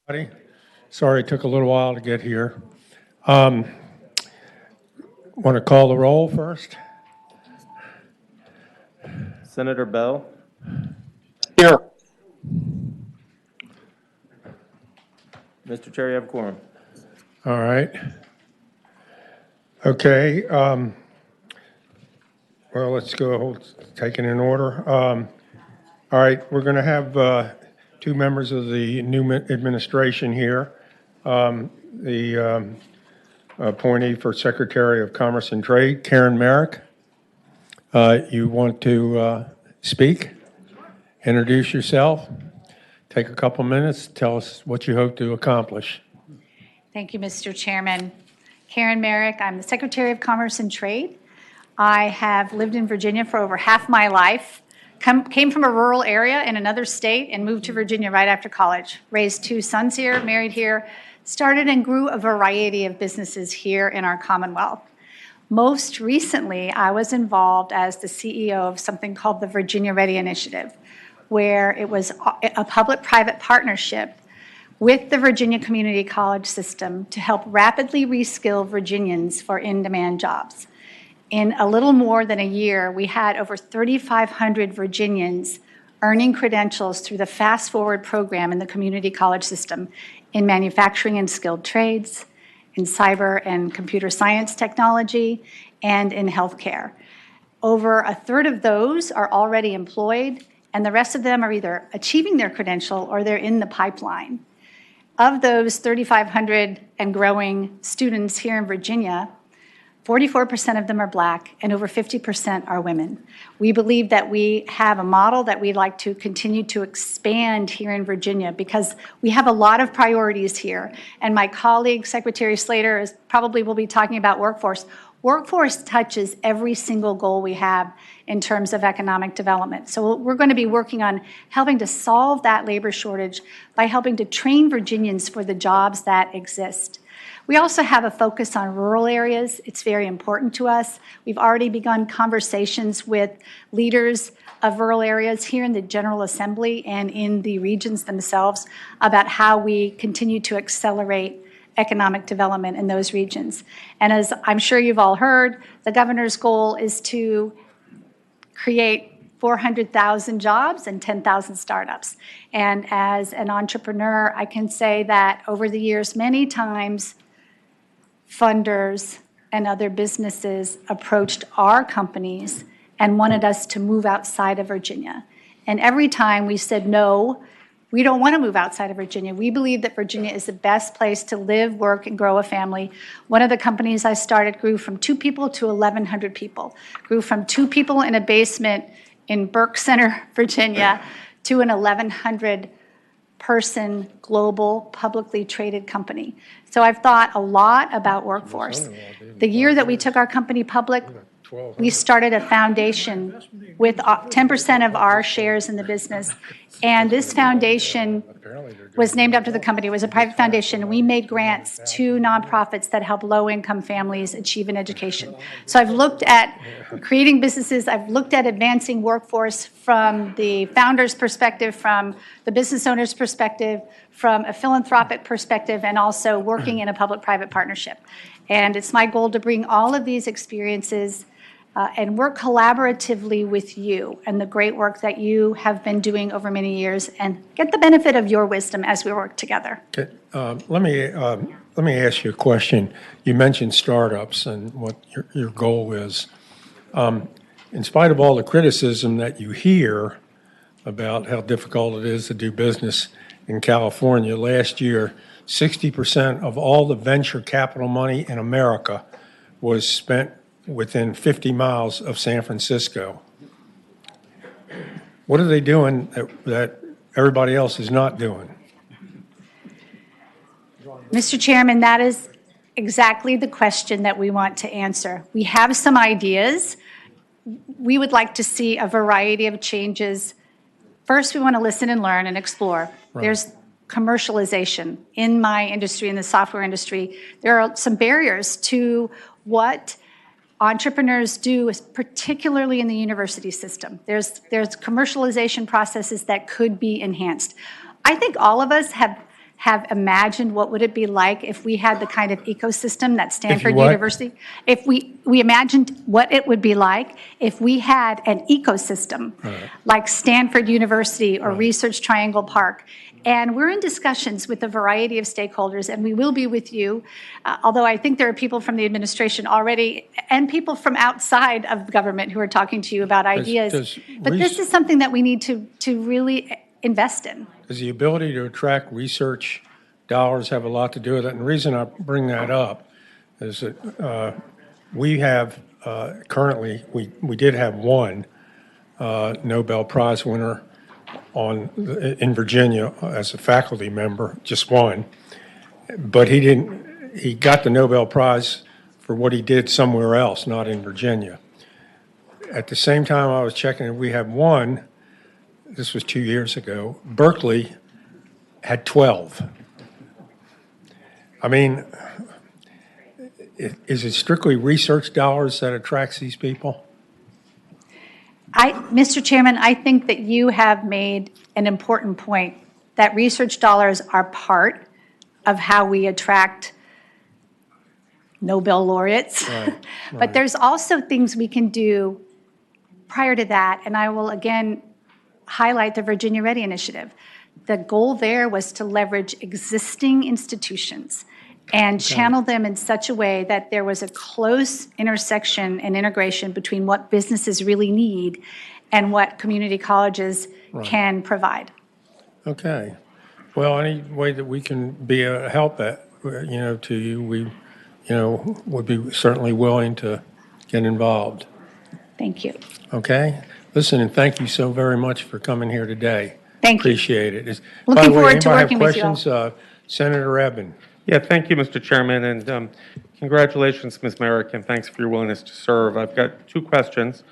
Everybody. Sorry it took a little while to get here. Want to call the roll first? Senator Bell, Here. Mr. Chair, you have a quorum. All right. Okay. Well, let's go, take it in order. All right, we're going to have two members of the new administration here. The appointee for Secretary of Commerce and Trade, Karen Merrick. You want to speak? Introduce yourself. Take a couple minutes. Tell us what you hope to accomplish. Thank you, Mr. Chairman. Karen Merrick, I'm the Secretary of Commerce and Trade. I have lived in Virginia for over half my life, came from a rural area in another state and moved to Virginia right after college. Raised two sons here, married here, started and grew a variety of businesses here in our Commonwealth. Most recently, I was involved as the CEO of something called the Virginia Ready Initiative, where it was a public-private partnership with the Virginia Community College system to help rapidly reskill Virginians for in-demand jobs. In a little more than a year, we had over 3,500 Virginians earning credentials through the Fast Forward program in the community college system in manufacturing and skilled trades, in cyber and computer science technology, and in healthcare. Over a third of those are already employed, and the rest of them are either achieving their credential or they're in the pipeline. Of those 3,500 and growing students here in Virginia, 44% of them are Black and over 50% are women. We believe that we have a model that we'd like to continue to expand here in Virginia because we have a lot of priorities here. And my colleague, Secretary Slater, probably will be talking about workforce. Workforce touches every single goal we have in terms of economic development. So we're going to be working on helping to solve that labor shortage by helping to train Virginians for the jobs that exist. We also have a focus on rural areas. It's very important to us. We've already begun conversations with leaders of rural areas here in the General Assembly and in the regions themselves about how we continue to accelerate economic development in those regions. And as I'm sure you've all heard, the governor's goal is to create 400,000 jobs and 10,000 startups. And as an entrepreneur, I can say that over the years, many times, funders and other businesses approached our companies and wanted us to move outside of Virginia. And every time we said, no, we don't want to move outside of Virginia. We believe that Virginia is the best place to live, work, and grow a family. One of the companies I started grew from 2 people to 1,100 people, grew from 2 people in a basement in Burke Center, Virginia, to an 1,100-person global publicly traded company. So I've thought a lot about workforce. The year that we took our company public, we started a foundation with 10% of our shares in the business. And this foundation was named after the company. It was a private foundation. We made grants to nonprofits that help low-income families achieve an education. So I've looked at creating businesses. I've looked at advancing workforce from the founder's perspective, from the business owner's perspective, from a philanthropic perspective, and also working in a public-private partnership. And it's my goal to bring all of these experiences and work collaboratively with you and the great work that you have been doing over many years and get the benefit of your wisdom as we work together. Okay. Let me ask you a question. You mentioned startups and what your goal is. In spite of all the criticism that you hear about how difficult it is to do business in California, last year, 60% of all the venture capital money in America was spent within 50 miles of San Francisco. What are they doing that everybody else is not doing? Mr. Chairman, that is exactly the question that we want to answer. We have some ideas. We would like to see a variety of changes. First, we want to listen and learn and explore. Right. There's commercialization in my industry, in the software industry. There are some barriers to what entrepreneurs do, particularly in the university system. There's commercialization processes that could be enhanced. I think all of us have have imagined what would it be like if we had the kind of ecosystem that Stanford what? University, if we imagined what it would be like if we had an ecosystem like Stanford University or Research Triangle Park. And we're in discussions with a variety of stakeholders, and we will be with you, although I think there are people from the administration already and people from outside of government who are talking to you about ideas. But this is something that we need to really invest in. Does the ability to attract research dollars have a lot to do with it? And the reason I bring that up is that we have currently, we did have one Nobel Prize winner in Virginia as a faculty member, just one. But he got the Nobel Prize for what he did somewhere else, not in Virginia. At the same time I was checking, we have one. This was 2 years ago. Berkeley had 12. I mean, is it strictly research dollars that attracts these people? Mr. Chairman, I think that you have made an important point that research dollars are part of how we attract Nobel laureates. But there's also things we can do prior to that, and I will again highlight the Virginia Ready Initiative. The goal there was to leverage existing institutions and channel them in such a way that there was a close intersection and integration between what businesses really need and what community colleges can provide. Okay. Well, any way that we can be a help to you, we, would be certainly willing to get involved. Thank you. Okay? Listen, and thank you so very much for coming here today. Thank you. Appreciate it. Looking forward to working with you all. Anybody have questions? Senator Eben. Yeah, thank you, Mr. Chairman, and congratulations, Ms. Merrick, and thanks for your willingness to serve. I've got two questions.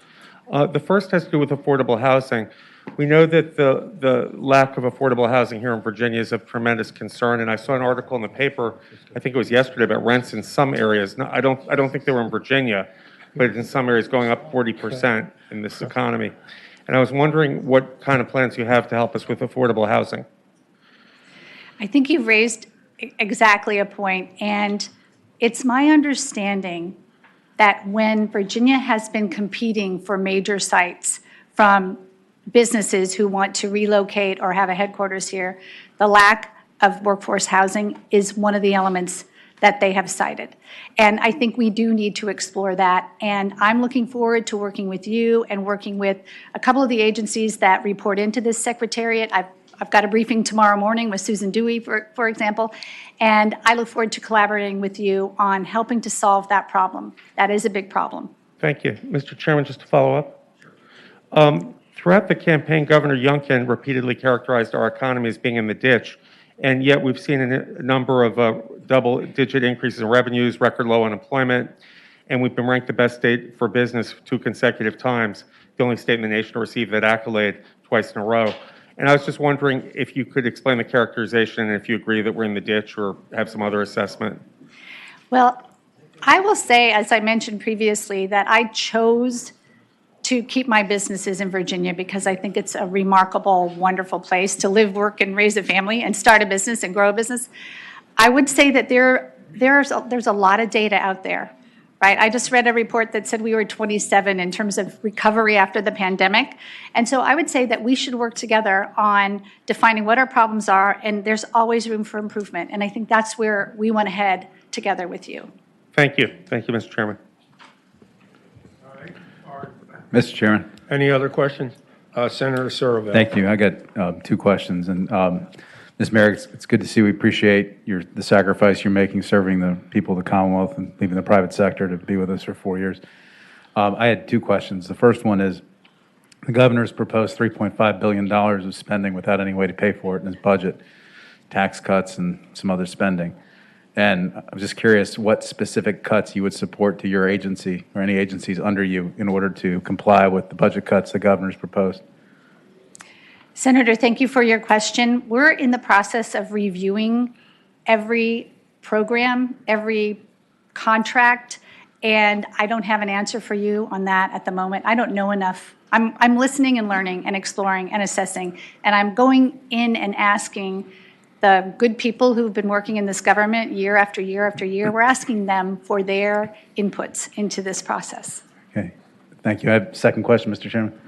The first has to do with affordable housing. We know that the lack of affordable housing here in Virginia is of tremendous concern, and I saw an article in the paper, I think it was yesterday, about rents in some areas. No, I don't think they were in Virginia, but in some areas going up 40% in this economy. And I was wondering what kind of plans you have to help us with affordable housing. I think you've raised exactly a point, and it's my understanding that when Virginia has been competing for major sites from businesses who want to relocate or have a headquarters here, the lack of workforce housing is one of the elements that they have cited. And I think we do need to explore that. And I'm looking forward to working with you and working with a couple of the agencies that report into this secretariat. I've got a briefing tomorrow morning with Susan Dewey, for example, and I look forward to collaborating with you on helping to solve that problem. That is a big problem. Thank you. Mr. Chairman, just to follow up. Throughout the campaign, Governor Youngkin repeatedly characterized our economy as being in the ditch, and yet we've seen a number of double-digit increases in revenues, record low unemployment, and we've been ranked the best state for business 2 consecutive times, the only state in the nation to receive that accolade twice in a row. And I was just wondering if you could explain the characterization and if you agree that we're in the ditch or have some other assessment. Well, I will say, as I mentioned previously, that I chose to keep my businesses in Virginia because I think it's a remarkable, wonderful place to live, work, and raise a family and start a business and grow a business. I would say that there's a lot of data out there, right? I just read a report that said we were 27 in terms of recovery after the pandemic. And so I would say that we should work together on defining what our problems are, and there's always room for improvement. And I think that's where we want to head together with you. Thank you. Thank you, Mr. Chairman. Mr. Chairman. Any other questions? Senator Survey. Thank you. I got 2 questions. And Ms. Merrick, it's good to see. We appreciate the sacrifice you're making serving the people of the Commonwealth and leaving the private sector to be with us for 4 years. I had 2 questions. The first one is, the governor's proposed $3.5 billion of spending without any way to pay for it in his budget, tax cuts and some other spending. And I'm just curious what specific cuts you would support to your agency or any agencies under you in order to comply with the budget cuts the governor's proposed. Senator, thank you for your question. We're in the process of reviewing every program, every contract, and I don't have an answer for you on that at the moment. I don't know enough. I'm listening and learning and exploring and assessing, and I'm going in and asking the good people who've been working in this government year after year after year. We're asking them for their inputs into this process. Okay, thank you. I have a second question, Mr. Chairman.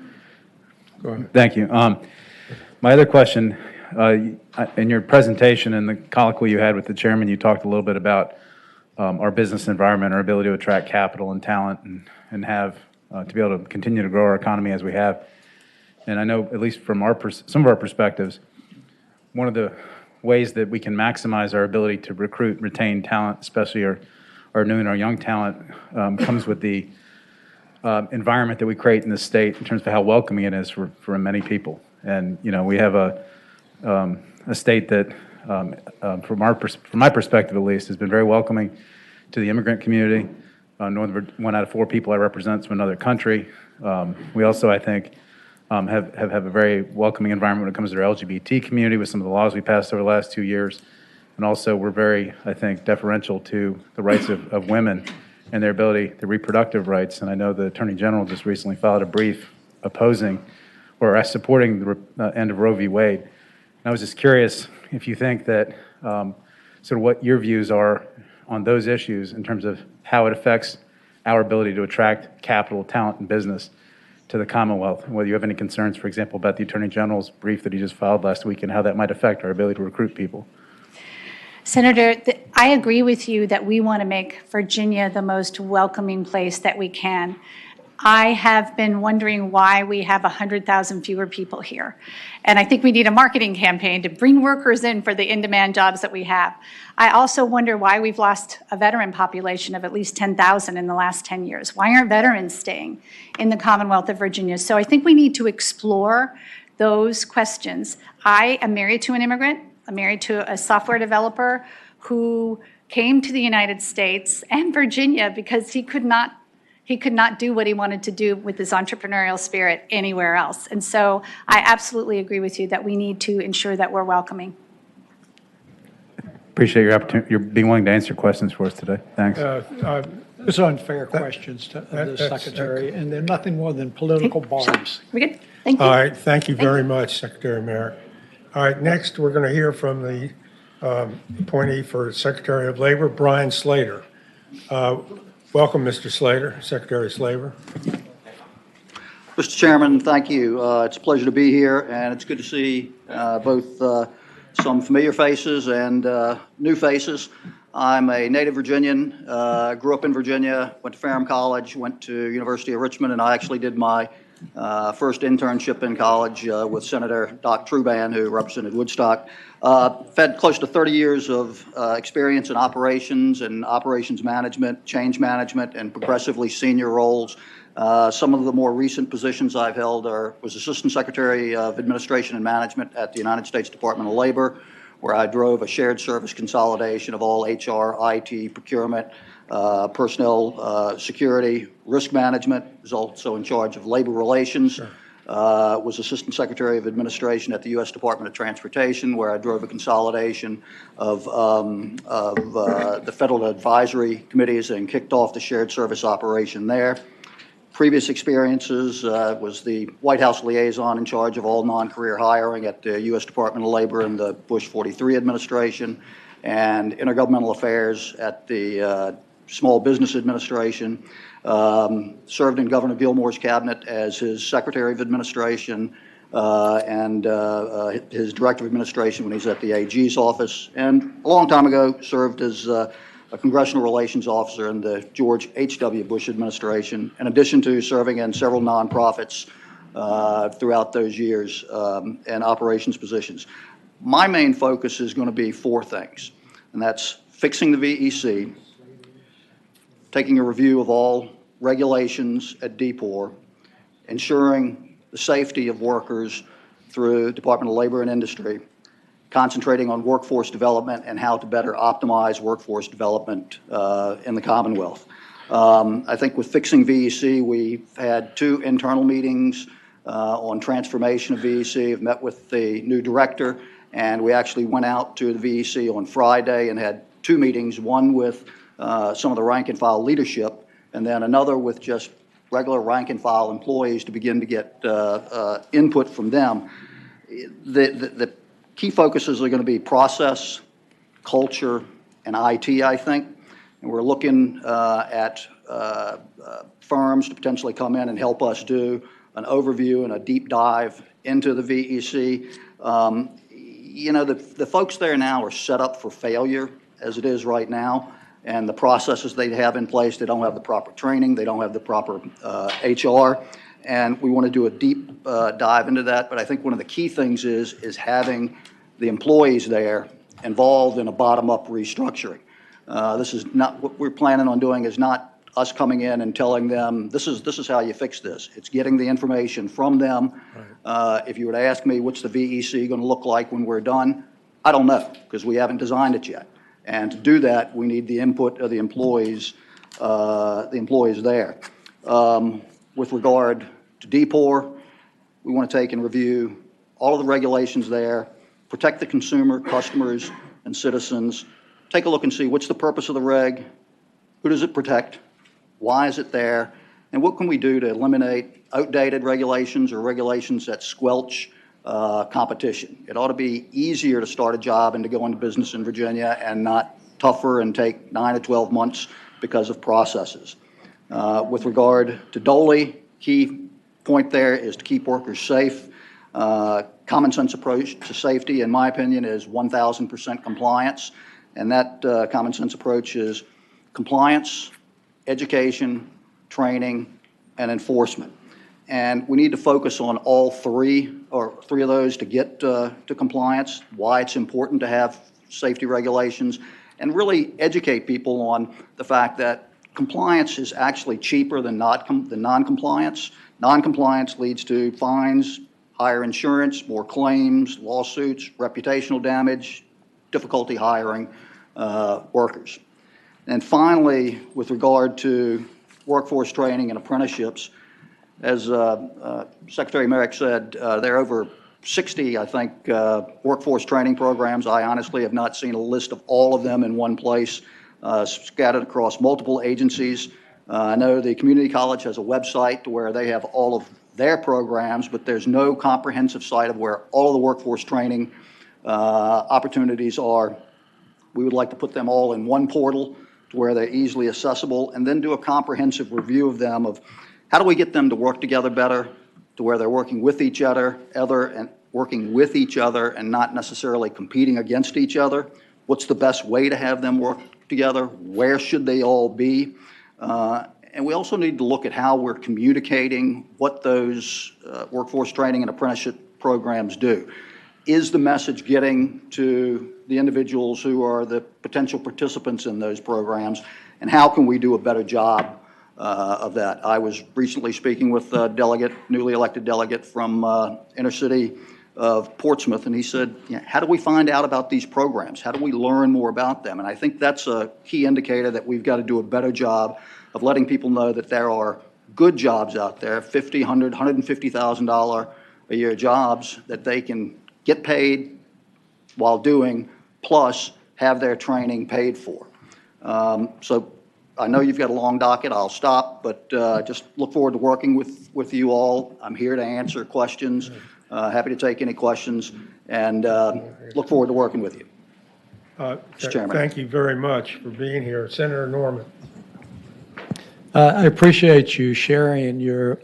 Go ahead. Thank you. My other question, in your presentation and the colloquy you had with the chairman, you talked a little bit about our business environment, our ability to attract capital and talent and have to be able to continue to grow our economy as we have. And I know, at least from some of our perspectives, one of the ways that we can maximize our ability to recruit and retain talent, especially our new and our young talent, comes with the environment that we create in the state in terms of how welcoming it is for many people. And, you know, we have a state that, from my perspective at least, has been very welcoming to the immigrant community. One out of 4 people I represent from another country. We also, I think, have a very welcoming environment when it comes to our LGBT community with some of the laws we passed over the last 2 years. And also, we're very, I think, deferential to the rights of women and their ability, their reproductive rights. And I know the Attorney General just recently filed a brief opposing or supporting the end of Roe v. Wade. And I was just curious if you think that sort of what your views are on those issues in terms of how it affects our ability to attract capital, talent, and business to the Commonwealth, and whether you have any concerns, for example, about the Attorney General's brief that he just filed last week and how that might affect our ability to recruit people. Senator, I agree with you that we want to make Virginia the most welcoming place that we can. I have been wondering why we have 100,000 fewer people here. And I think we need a marketing campaign to bring workers in for the in-demand jobs that we have. I also wonder why we've lost a veteran population of at least 10,000 in the last 10 years. Why aren't veterans staying in the Commonwealth of Virginia? So I think we need to explore those questions. I am married to an immigrant. I'm married to a software developer who came to the United States and Virginia because he could not do what he wanted to do with his entrepreneurial spirit anywhere else. And so I absolutely agree with you that we need to ensure that we're welcoming. Appreciate your opportunity, your being willing to answer questions for us today. Thanks. It's unfair questions to the secretary, and they're nothing more than political barbs. We good? Thank you. All right, thank you very much, Secretary Merrick. All right, next, we're going to hear from the appointee for Secretary of Labor, Brian Slater. Welcome, Mr. Slater, Secretary Slater. Mr. Chairman, thank you. It's a pleasure to be here, and it's good to see both some familiar faces and new faces. I'm a native Virginian, grew up in Virginia, went to Ferrum College, went to University of Richmond, and I actually did my first internship in college with Senator Doc Truban, who represented Woodstock. Had close to 30 years of experience in operations and operations management, change management, and progressively senior roles. Some of the more recent positions I've held was Assistant Secretary of Administration and Management at the United States Department of Labor, where I drove a shared service consolidation of all HR, IT, procurement, personnel security, risk management. Was also in charge of labor relations. Sure. Was Assistant Secretary of Administration at the U.S. Department of Transportation, where I drove a consolidation of the federal advisory committees and kicked off the shared service operation there. Previous experiences was the White House liaison in charge of all non-career hiring at the U.S. Department of Labor in the Bush 43 administration, and intergovernmental affairs at the Small Business Administration. Served in Governor Gilmore's cabinet as his Secretary of Administration and his Director of Administration when he's at the AG's office. And a long time ago, served as a Congressional Relations Officer in the George H.W. Bush administration, in addition to serving in several nonprofits throughout those years and operations positions. My main focus is going to be 4 things, and that's fixing the VEC, taking a review of all regulations at DPOR, ensuring the safety of workers through Department of Labor and Industry, concentrating on workforce development and how to better optimize workforce development in the Commonwealth. I think with fixing VEC, we've had 2 internal meetings on transformation of VEC. I've met with the new director, and we actually went out to the VEC on Friday and had 2 meetings, one with some of the rank and file leadership, and then another with just regular rank and file employees to begin to get input from them. The key focuses are going to be process, culture, and IT, I think. And we're looking at firms to potentially come in and help us do an overview and a deep dive into the VEC. The folks there now are set up for failure as it is right now, and the processes they have in place, they don't have the proper training, they don't have the proper HR, and we want to do a deep dive into that. But I think one of the key things is having the employees there involved in a bottom-up restructuring. This is not what we're planning on doing. Is not us coming in and telling them this is how you fix this. It's getting the information from them. If you were to ask me what's the VEC going to look like when we're done, I don't know because we haven't designed it yet. And to do that, we need the input of the employees there. With regard to DPOR, we want to take and review all of the regulations there, protect the consumer, customers, and citizens. Take a look and see what's the purpose of the reg, who does it protect, why is it there, and what can we do to eliminate outdated regulations or regulations that squelch competition. It ought to be easier to start a job and to go into business in Virginia and not tougher and take 9 to 12 months because of processes. With regard to DOLE, key point there is to keep workers safe. Common sense approach to safety, in my opinion, is 1,000% compliance. And that common sense approach is compliance, education, training, and enforcement. And we need to focus on all three of those to get to compliance, why it's important to have safety regulations, and really educate people on the fact that compliance is actually cheaper than non-compliance. Non-compliance leads to fines, higher insurance, more claims, lawsuits, reputational damage, difficulty hiring workers. And finally, with regard to workforce training and apprenticeships, as Secretary Merrick said, there are over 60, I think, workforce training programs. I honestly have not seen a list of all of them in one place, scattered across multiple agencies. I know the community college has a website to where they have all of their programs, but there's no comprehensive site of where all of the workforce training opportunities are. We would like to put them all in one portal to where they're easily accessible, and then do a comprehensive review of them of how do we get them to work together better, to where they're working with each other and not necessarily competing against each other. What's the best way to have them work together? Where should they all be? And we also need to look at how we're communicating what those workforce training and apprenticeship programs do. Is the message getting to the individuals who are the potential participants in those programs, and how can we do a better job of that? I was recently speaking with a newly elected delegate from inner city of Portsmouth, and he said, how do we find out about these programs? How do we learn more about them? And I think that's a key indicator that we've got to do a better job of letting people know that there are good jobs out there, $50,000, $100,000, $150,000 a year jobs that they can get paid while doing, plus have their training paid for. So I know you've got a long docket. I'll stop, but just look forward to working with you all. I'm here to answer questions. Happy to take any questions, and look forward to working with you. Mr. Chairman. Thank you very much for being here. Senator Norman. I appreciate you sharing your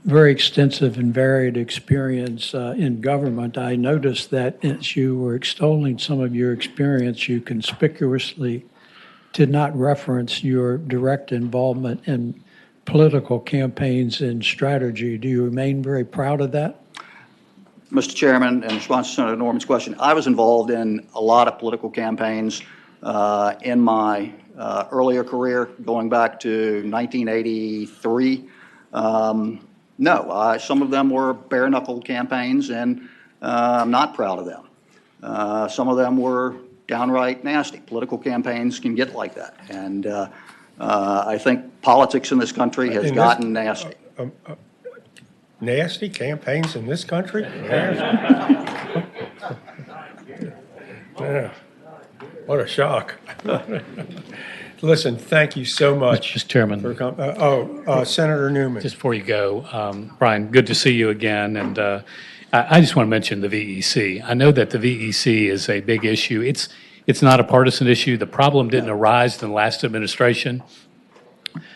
very extensive and varied experience in government. I noticed that as you were extolling some of your experience, you conspicuously did not reference your direct involvement in political campaigns and strategy. Do you remain very proud of that? Mr. Chairman, in response to Senator Norman's question, I was involved in a lot of political campaigns in my earlier career, going back to 1983. No, some of them were bare-knuckled campaigns, and I'm not proud of them. Some of them were downright nasty. Political campaigns can get like that, and I think politics in this country has gotten nasty. Nasty campaigns in this country? Yeah. What a shock. Listen, thank you so much. Mr. Chairman. Senator Newman. Just before you go, Brian, good to see you again. And I just want to mention the VEC. I know that the VEC is a big issue. It's not a partisan issue. The problem didn't arise in the last administration.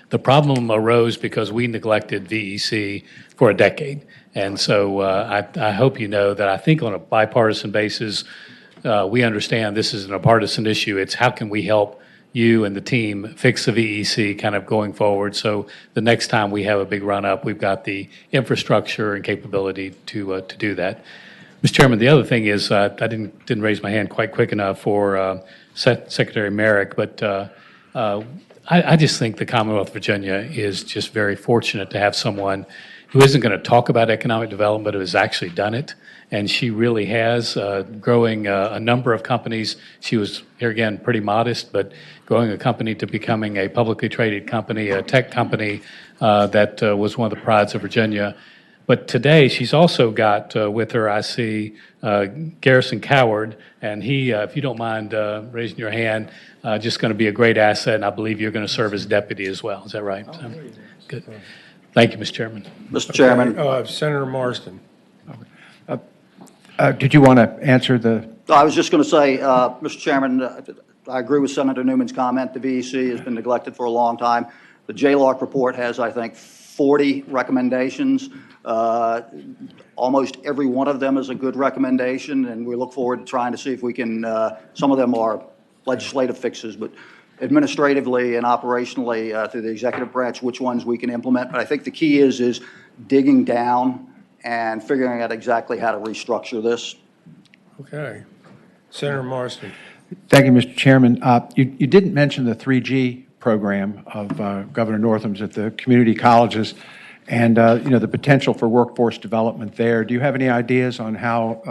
The problem arose because we neglected VEC for a decade. And so I hope you know that I think on a bipartisan basis, we understand this isn't a partisan issue. It's how can we help you and the team fix the VEC kind of going forward. So the next time we have a big run up, we've got the infrastructure and capability to do that. Mr. Chairman, the other thing is I didn't raise my hand quite quick enough for Secretary Merrick, but I just think the Commonwealth of Virginia is just very fortunate to have someone who isn't going to talk about economic development, but has actually done it. And she really has, growing a number of companies. She was, here again, pretty modest, but growing a company to becoming a publicly traded company, a tech company that was one of the prides of Virginia. But today, she's also got with her, I see, Garrison Coward, and he, if you don't mind raising your hand, just going to be a great asset, and I believe you're going to serve as deputy as well. Is that right? Good. Thank you, Mr. Chairman. Mr. Chairman. Senator Marsden. Did you want to answer the? I was just going to say, Mr. Chairman, I agree with Senator Newman's comment. The VEC has been neglected for a long time. The JLOC report has, I think, 40 recommendations. Almost every one of them is a good recommendation, and we look forward to trying to see if we can, some of them are legislative fixes, but administratively and operationally through the executive branch, which ones we can implement. But I think the key is digging down and figuring out exactly how to restructure this. Okay. Senator Marsden. Thank you, Mr. Chairman. You didn't mention the 3G program of Governor Northam's at the community colleges and the potential for workforce development there. Do you have any ideas on how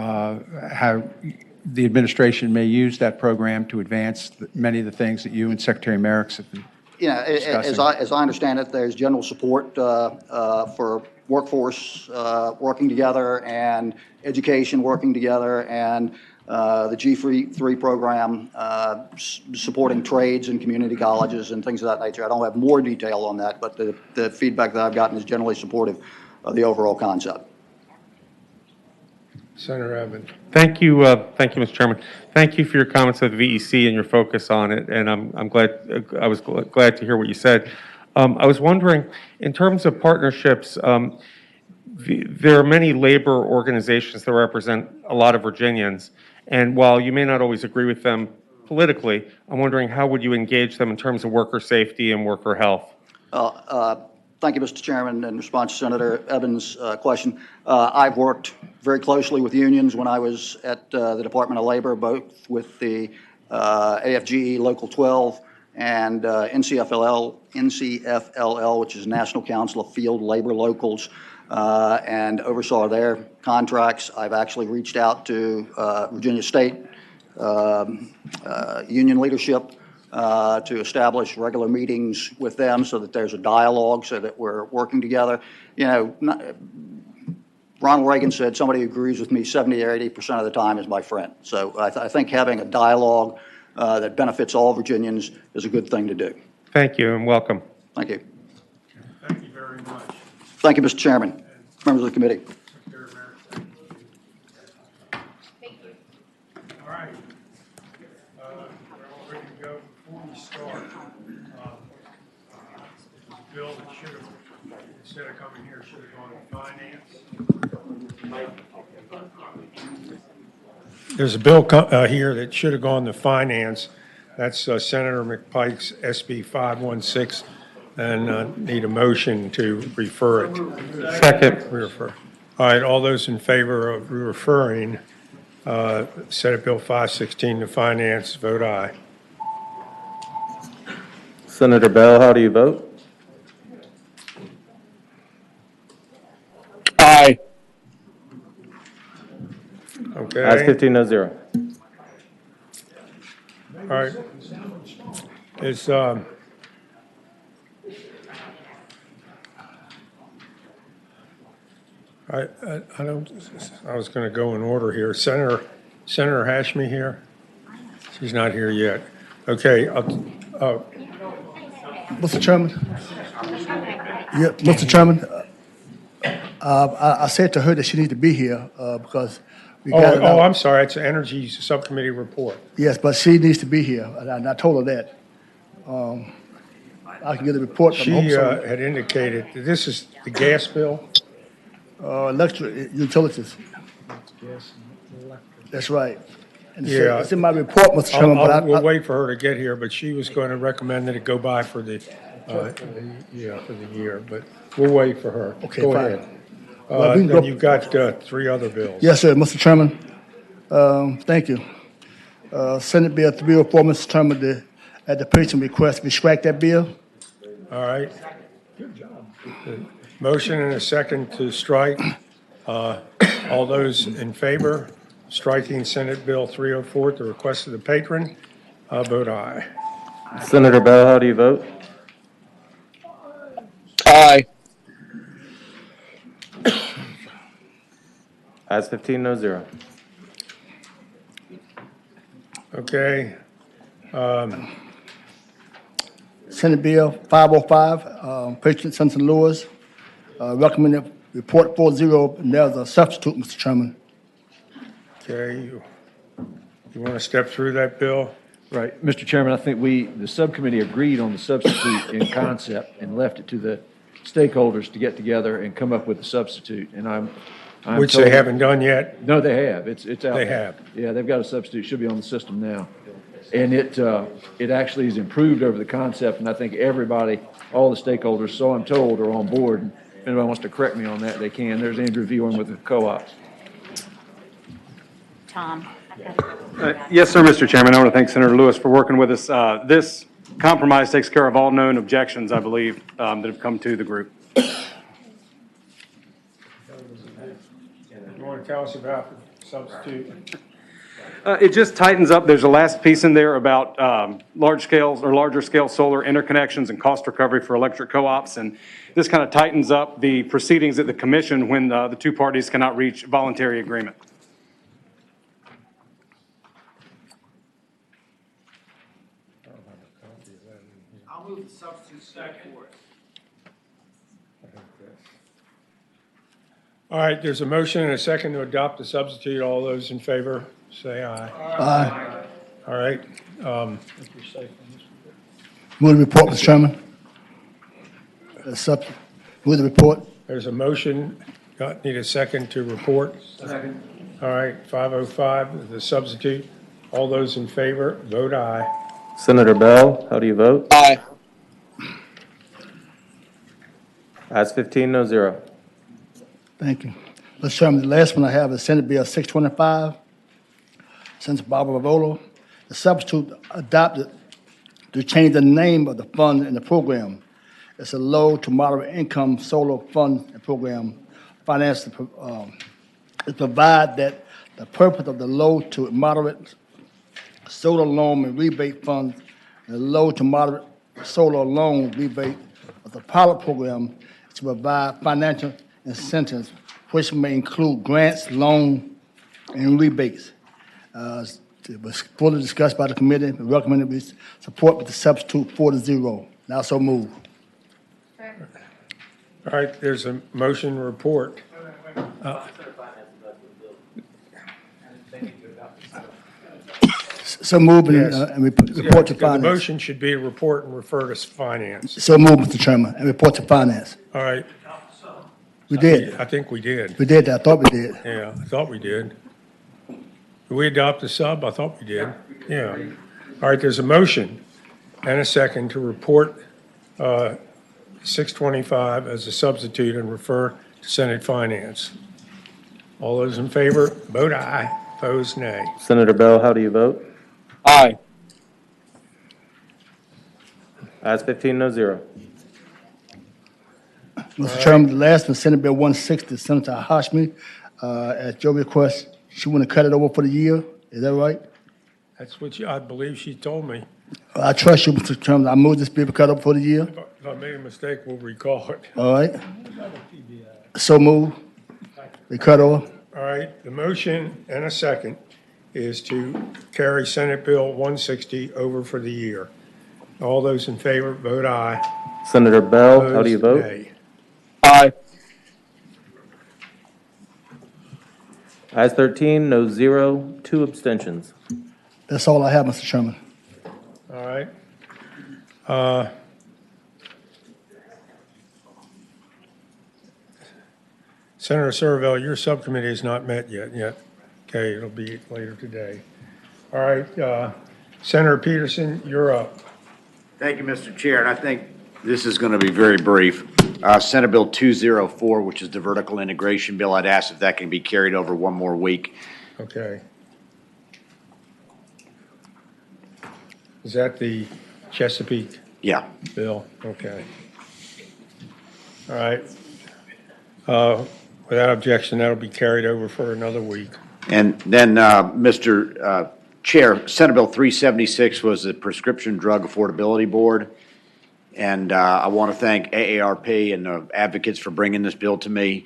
the administration may use that program to advance many of the things that you and Secretary Merrick have been discussing? As I understand it, there's general support for workforce working together and education working together, and the G3 program supporting trades and community colleges and things of that nature. I don't have more detail on that, but the feedback that I've gotten is generally supportive of the overall concept. Senator Evans. Thank you, Mr. Chairman. Thank you for your comments on the VEC and your focus on it. And I'm glad. I was glad to hear what you said. I was wondering, in terms of partnerships, there are many labor organizations that represent a lot of Virginians. And while you may not always agree with them politically, I'm wondering how would you engage them in terms of worker safety and worker health? Thank you, Mr. Chairman. In response to Senator Evans' question, I've worked very closely with unions when I was at the Department of Labor, both with the AFGE Local 12 and NCFLL, which is National Council of Field Labor Locals, and oversaw their contracts. I've actually reached out to Virginia State union leadership to establish regular meetings with them so that there's a dialogue so that we're working together. You know, Ronald Reagan said somebody who agrees with me 70 or 80% of the time is my friend. So I think having a dialogue that benefits all Virginians is a good thing to do. Thank you and welcome. Thank you. Thank you very much. Thank you, Mr. Chairman, members of the committee. All right. We're all ready to go. Before we start, Bill that should have, instead of coming here, should have gone to finance. There's a bill here that should have gone to finance. That's Senator McPike's SB 516, and need a motion to refer it. Second. Refer. All right, all those in favor of referring Senate Bill 516 to finance, vote aye. Senator Bell, how do you vote? Aye. Okay. Ayes 15, no zero. All right. It's, I don't, I was going to go in order here. Senator Hashmi here? She's not here yet. Okay. Mr. Chairman? Yeah, Mr. Chairman, I said to her that she needs to be here because we got it Oh, out. I'm sorry, it's an Energy Subcommittee report. Yes, but she needs to be here, and I told her that. I can get a report from She her. had indicated, that this is the gas bill? Electric utilities. That's right. And Yeah. it's in my report, Mr. Chairman, but We'll wait for her to get here, but she was going to recommend that it go by for the, for the year, but we'll wait for her. Okay, Go fine. ahead. Well, we can Then go- you've got three other bills. Yes, sir, Mr. Chairman. Thank you. Senate Bill 304, Mr. Chairman, at the petition request, we strike that bill. All right. Motion and a second to strike. All those in favor, striking Senate Bill 304 at the request of the patron, vote aye. Senator Bell, how do you vote? Aye. Ayes 15, no zero. Okay. Senate Bill 505, Patron Senator Lewis, recommended report 4-0, and there's a substitute, Mr. Chairman. Okay. You want to step through that bill? Right. Mr. Chairman, I think the subcommittee agreed on the substitute in concept and left it to the stakeholders to get together and come up with a substitute. And I'm Which told- they haven't done yet? No, they have. It's out. They there. have. Yeah, they've got a substitute. Should be on the system now. And it actually is improved over the concept, and I think everybody, all the stakeholders, so I'm told, are on board. And if anybody wants to correct me on that, they can. There's Andrew Viewing with the co-ops. Tom. Yes, sir, Mr. Chairman. I want to thank Senator Lewis for working with us. This compromise takes care of all known objections, I believe, that have come to the group. You want to tell us about the substitute? It just tightens up. There's a last piece in there about large scale or larger scale solar interconnections and cost recovery for electric co-ops. And this kind of tightens up the proceedings at the commission when the two parties cannot reach voluntary agreement. I'll move the substitute second. All right, there's a motion and a second to adopt the substitute. All those in favor, say aye. Aye. All right. Move the report, Mr. Chairman. Move the report. There's a motion. Need a second to report? Second. All right, 505, the substitute. All those in favor, vote aye. Senator Bell, how do you vote? Aye. Ayes 15, no zero. Thank you. Mr. Chairman, the last one I have is Senate Bill 625, Senator Barbara Rivolo. The substitute adopted to change the name of the fund and the program. It's a low to moderate income solar fund and program financed to provide that the purpose of the low to moderate solar loan and rebate funds and the low to moderate solar loan rebate of the pilot program is to provide financial incentives, which may include grants, loan, and rebates. It was fully discussed by the committee and recommended we support with the substitute 4-0. Now so move. All right, there's a motion report. So move Yes. and report to The finance. motion should be a report and refer to finance. So move, Mr. Chairman, and report to finance. All right, We did. I think we did. We did that. I thought we did. Yeah, I thought we did. Did we adopt the sub? I thought we did. Yeah. All right, there's a motion and a second to report 625 as a substitute and refer to Senate Finance. All those in favor, vote aye. Opposed, nay. Senator Bell, how do you vote? Aye. Ayes 15, no zero. Mr. Chairman, the last one, Senate Bill 160, Senator Hashmi, at your request, she want to cut it over for the year. Is that right? That's what I believe she told me. I trust you, Mr. Chairman. I move this bill cut over for the year. If I made a mistake, we'll recall it. All right. So move. We cut over. All right, the motion and a second is to carry Senate Bill 160 over for the year. All those in favor, vote aye. Senator Bell, how do you Opposed, vote? nay. Aye. Ayes 13, no 0, 2 abstentions. That's all I have, Mr. Chairman. All right. Uh, Senator Serville, your subcommittee has not met yet. Okay, it'll be later today. All right, Senator Peterson, you're up. Thank you, Mr. Chair, and I think this is going to be very brief. Senate Bill 204, which is the vertical integration bill, I'd ask if that can be carried over one more week. Okay. Is that the Chesapeake Yeah. bill? Okay. All right. Without objection, that'll be carried over for another week. And then, Mr. Chair, Senate Bill 376 was the Prescription Drug Affordability Board. And I want to thank AARP and the advocates for bringing this bill to me.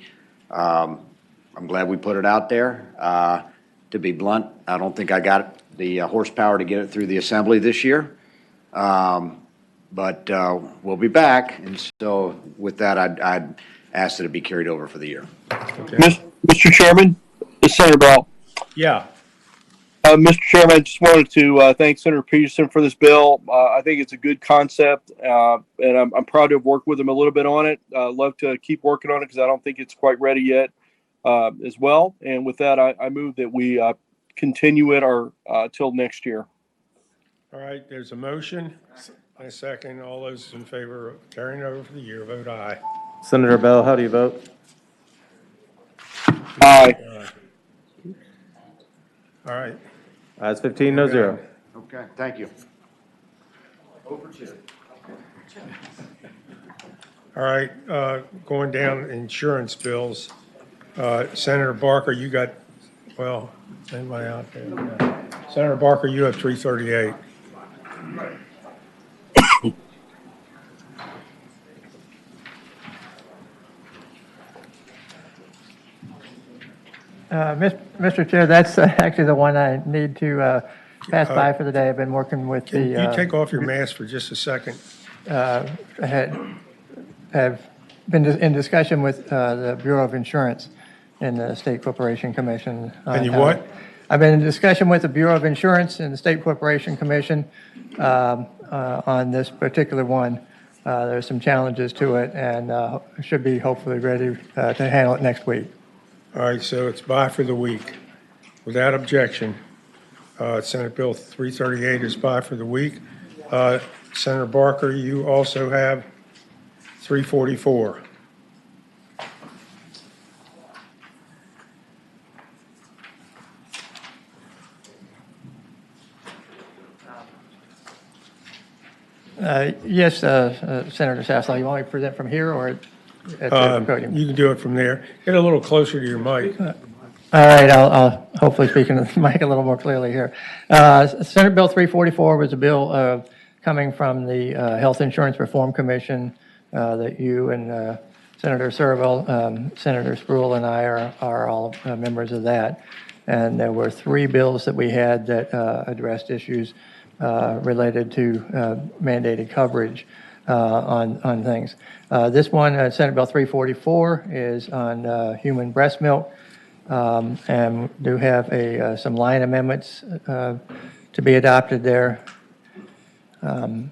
I'm glad we put it out there. To be blunt, I don't think I got the horsepower to get it through the assembly this year. But we'll be back. And so with that, I'd ask that it be carried over for the year. Okay. Mr. Chairman, Senator Bell. Yeah. Mr. Chairman, I just wanted to thank Senator Peterson for this bill. I think it's a good concept, and I'm proud to have worked with him a little bit on it. Love to keep working on it because I don't think it's quite ready yet as well. And with that, I move that we continue it till next year. All right, there's a motion. I second. All those in favor of carrying over for the year, vote aye. Senator Bell, how do you vote? Aye. All right. Ayes 15, no 0. Okay, thank you. All right, going down insurance bills. Senator Barker, you got, well, anybody out there? Yeah. Senator Barker, you have 338. Mr. Chair, that's actually the one I need to pass by for the day. I've been working with Can you take off your mask for just a second? Have been in discussion with the Bureau of Insurance and the State Corporation Commission. And you what? I've been in discussion with the Bureau of Insurance and the State Corporation Commission on this particular one. There's some challenges to it, and should be hopefully ready to handle it next week. All right, so it's by for the week. Without objection, Senate Bill 338 is by for the week. Senator Barker, you also have 344. Yes, Senator Sasslaw, you want me to present from here or at the podium? You can do it from there. Get a little closer to your mic. All right, I'll hopefully speak into the mic a little more clearly here. Senate Bill 344 was a bill coming from the Health Insurance Reform Commission that you and Senator Serville, Senator Spruill, and I are all members of that. And there were 3 bills that we had that addressed issues related to mandated coverage on things. This one, Senate Bill 344, is on human breast milk, and do have some line amendments to be adopted there. And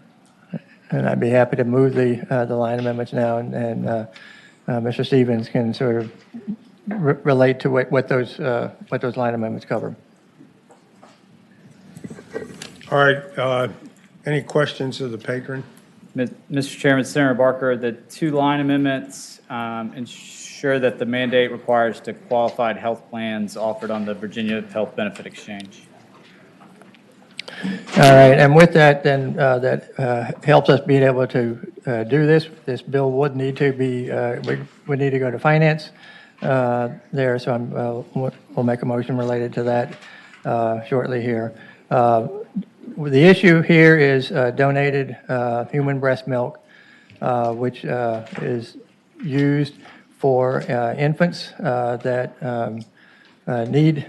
I'd be happy to move the line amendments now, and Mr. Stevens can sort of relate to what those line amendments cover. All right, any questions of the patron? Mr. Chairman, Senator Barker, the 2 line amendments ensure that the mandate requires to qualified health plans offered on the Virginia Health Benefit Exchange. All right, and with that, then that helps us being able to do this. This bill would need to be, would need to go to finance there, so we'll make a motion related to that shortly here. The issue here is donated human breast milk, which is used for infants that need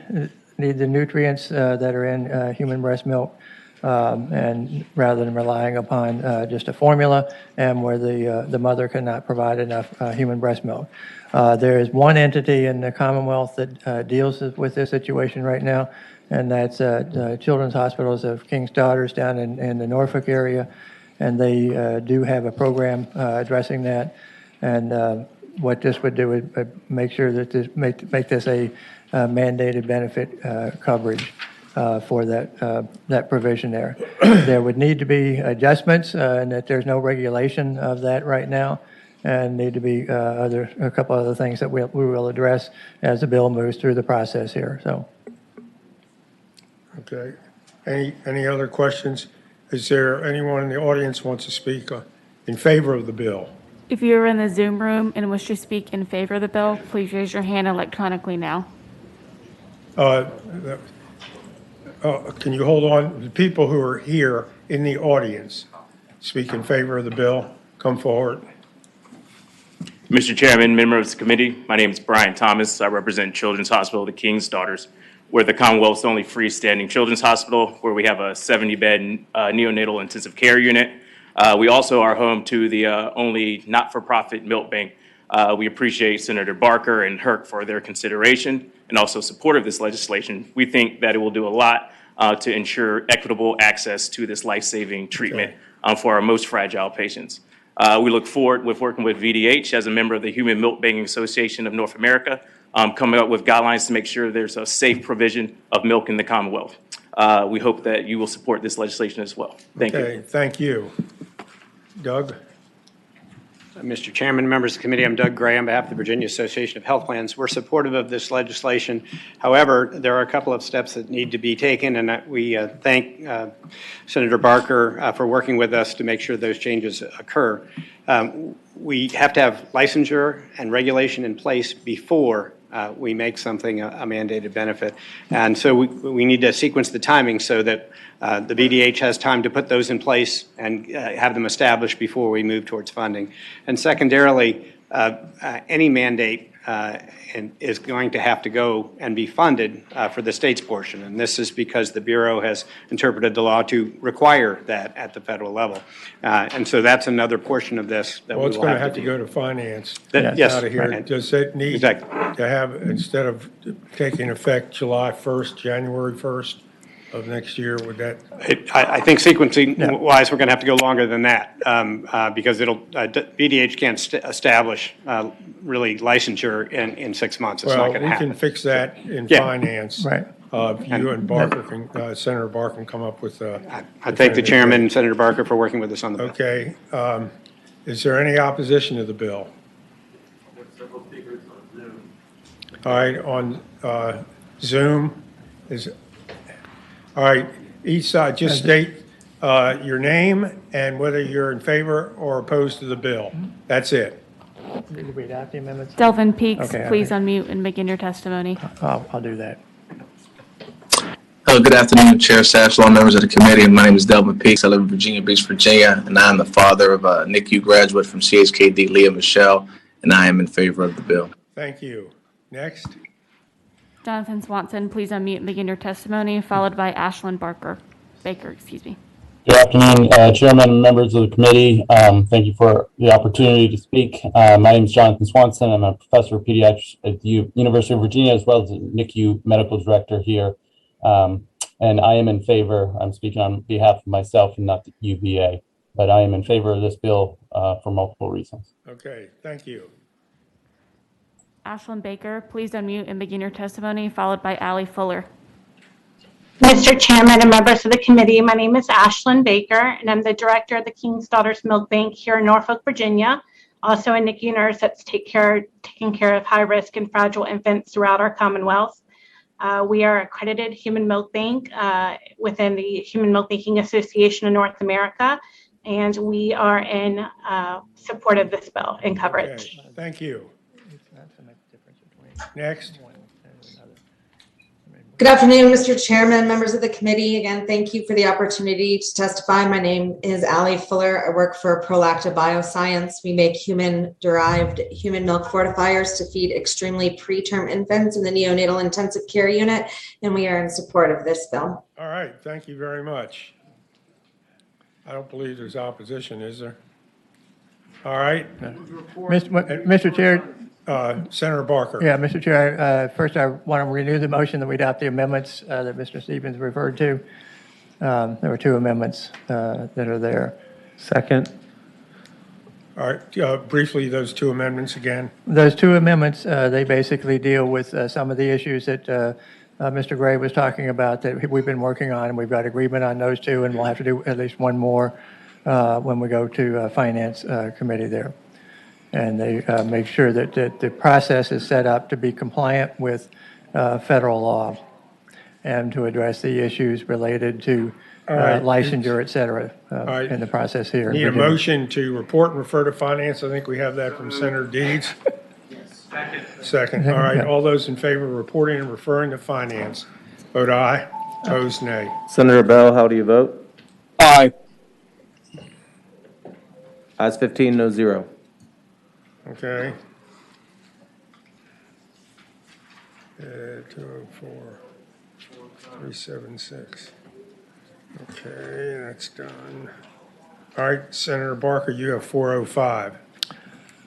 the nutrients that are in human breast milk. and rather than relying upon just a formula, and where the mother cannot provide enough human breast milk. There is one entity in the Commonwealth that deals with this situation right now, and that's Children's Hospitals of King's Daughters down in the Norfolk area, and they do have a program addressing that. And what this would do would make sure that make this a mandated benefit coverage for that provision there. There would need to be adjustments, and that there's no regulation of that right now, and need to be a couple other things that we will address as the bill moves through the process here. So, Okay. Any other questions? Is there anyone in the audience wants to speak in favor of the bill? If you are in the Zoom room and wish to speak in favor of the bill, please raise your hand electronically now. Can you hold on? The people who are here in the audience speak in favor of the bill, come forward. Mr. Chairman, members of the committee, my name is Brian Thomas. I represent Children's Hospital of the King's Daughters. We're the Commonwealth's only freestanding children's hospital, where we have a 70-bed neonatal intensive care unit. We also are home to the only not-for-profit milk bank. We appreciate Senator Barker and Herc for their consideration and also support of this legislation. We think that it will do a lot to ensure equitable access to this life-saving treatment for our most fragile patients. We look forward with working with VDH as a member of the Human Milk Banking Association of North America, coming up with guidelines to make sure there's a safe provision of milk in the Commonwealth. We hope that you will support this legislation as well. Thank you. Okay, thank you. Doug? Mr. Chairman, members of the committee, I'm Doug Gray on behalf of the Virginia Association of Health Plans. We're supportive of this legislation. However, there are a couple of steps that need to be taken, and we thank Senator Barker for working with us to make sure those changes occur. We have to have licensure and regulation in place before we make something a mandated benefit. And so we need to sequence the timing so that the VDH has time to put those in place and have them established before we move towards funding. And secondarily, any mandate is going to have to go and be funded for the state's portion. And this is because the Bureau has interpreted the law to require that at the federal level. And so that's another portion of this that Well, we it's will going to have have to go to finance. Yes. Out of here. Right. Does it need Exactly. to have, instead of taking effect July 1st, January 1st of next year, would that? I think sequencing-wise, we're going to have to go longer than that because VDH can't establish really licensure in 6 months. It's not going to happen. Well, we can fix that in Yeah. finance. Right. You and Barker Senator Barker can come up with I thank the chairman, Senator Barker, for working with us on the bill. Okay. Is there any opposition to the bill? All right, on Zoom, all right, each side, just state your name and whether you're in favor or opposed to the bill. That's it. Did you read out the amendments? Delvin Peaks, Okay, please okay. unmute and begin your testimony. I'll do that. Hello, good afternoon, Chair Sasslaw, members of the committee. My name is Delvin Peaks. I live in Virginia Beach, Virginia, and I am the father of a NICU graduate from CHKD, Leah Michelle, and I am in favor of the bill. Thank you. Next. Jonathan Swanson, please unmute and begin your testimony, followed by Ashlyn Baker, excuse me. Good afternoon, Chairman and members of the committee. Thank you for the opportunity to speak. My name is Jonathan Swanson. I'm a professor of pediatrics at the University of Virginia, as well as a NICU medical director here. And I am in favor, I'm speaking on behalf of myself and not the UVA, but I am in favor of this bill for multiple reasons. Okay, thank you. Ashlyn Baker, please unmute and begin your testimony, followed by Allie Fuller. Mr. Chairman and members of the committee, my name is Ashlyn Baker, and I'm the director of the King's Daughters Milk Bank here in Norfolk, Virginia, also a NICU nurse that's taking care of high-risk and fragile infants throughout our Commonwealth. We are accredited human milk bank within the Human Milk Banking Association of North America, and we are in support of this bill and coverage. Okay, thank you. Next. Good afternoon, Mr. Chairman, members of the committee. Again, thank you for the opportunity to testify. My name is Allie Fuller. I work for Prolacta Bioscience. We make human-derived human milk fortifiers to feed extremely preterm infants in the neonatal intensive care unit, and we are in support of this bill. All right, thank you very much. I don't believe there's opposition, is there? All right. Mr. Chair, Senator Barker. yeah, Mr. Chair, first I want to renew the motion that we adopt the amendments that Mr. Stevens referred to. There were two amendments that are there. Second. All right, briefly, those two amendments again. Those two amendments, they basically deal with some of the issues that Mr. Gray was talking about that we've been working on, and we've got agreement on those two, and we'll have to do at least one more when we go to Finance Committee there. And they make sure that the process is set up to be compliant with federal law and to address the issues related to right. licensure, et cetera, right. in the process here. Need a motion to report and refer to finance. I think we have that from Senator Deeds. Second. All right. All those in favor of reporting and referring to finance, vote aye. Opposed, nay. Senator Bell, how do you vote? Aye. Ayes 15, no zero. Okay. 204, 376. Okay, that's done. All right, Senator Barker, you have 405.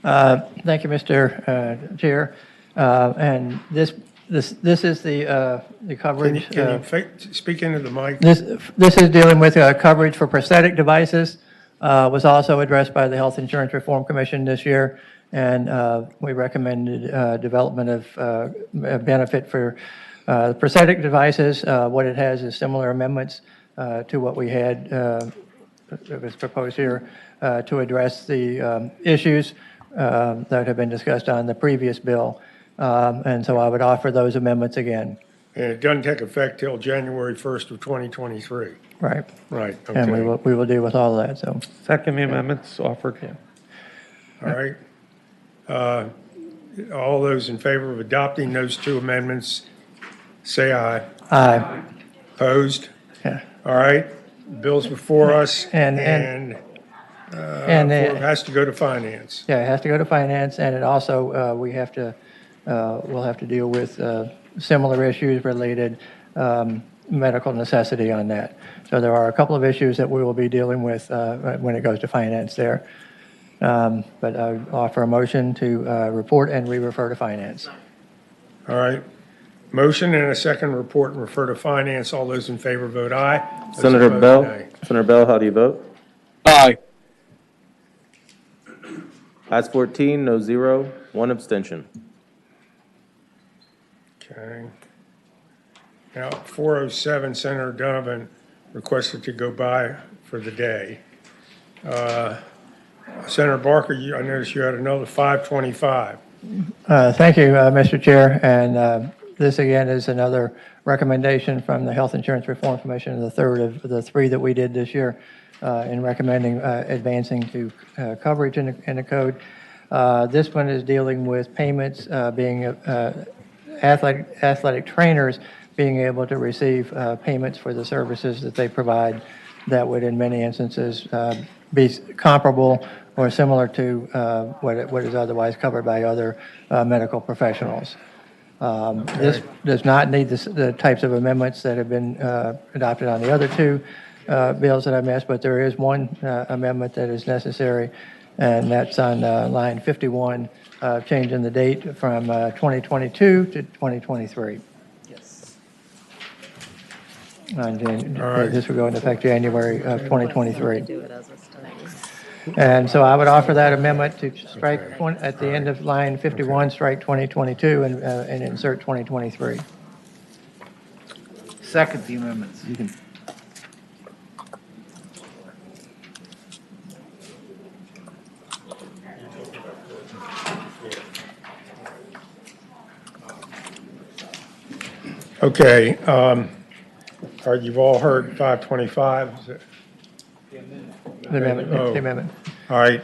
Thank you, Mr. Chair. And this is the coverage. Can you speak into the mic? This is dealing with coverage for prosthetic devices. Was also addressed by the Health Insurance Reform Commission this year, and we recommended development of a benefit for prosthetic devices. What it has is similar amendments to what we had that was proposed here to address the issues that have been discussed on the previous bill. And so I would offer those amendments again. And it doesn't take effect till January 1st of 2023. Right. Right, okay. And we will deal with all of that, so. Second the amendments offered. Yeah. All right. All those in favor of adopting those two amendments, say aye. Aye. Opposed? Yeah. All right. Bill's before us, And it has to go to finance. Yeah, it has to go to finance, and it also, we'll have to deal with similar issues related medical necessity on that. So there are a couple of issues that we will be dealing with when it goes to finance there. But I offer a motion to report and re-refer to finance. All right. Motion and a second report and refer to finance. All those in favor vote aye. Those Senator opposed, Bell, nay. Senator Bell, how do you vote? Aye. Ayes 14, no zero, one abstention. Okay. Now, 407, Senator Donovan requested to go by for the day. Senator Barker, I noticed you had another 525. Thank you, Mr. Chair. And this, again, is another recommendation from the Health Insurance Reform Commission, the third of the three that we did this year in recommending advancing to coverage in the code. This one is dealing with payments being athletic trainers being able to receive payments for the services that they provide that would, in many instances, be comparable or similar to what is otherwise covered by other medical professionals. This does not need the types of amendments that have been adopted on the other two bills that I missed, but there is one amendment that is necessary, and that's on line 51, changing the date from 2022 to 2023. This will go into effect January of 2023. And so I would offer that amendment to strike at the end of line 51, strike 2022 and insert 2023. Second the amendments. You can. Okay. All right, you've all heard 525. Is it? The amendment. Oh. The amendment. All right.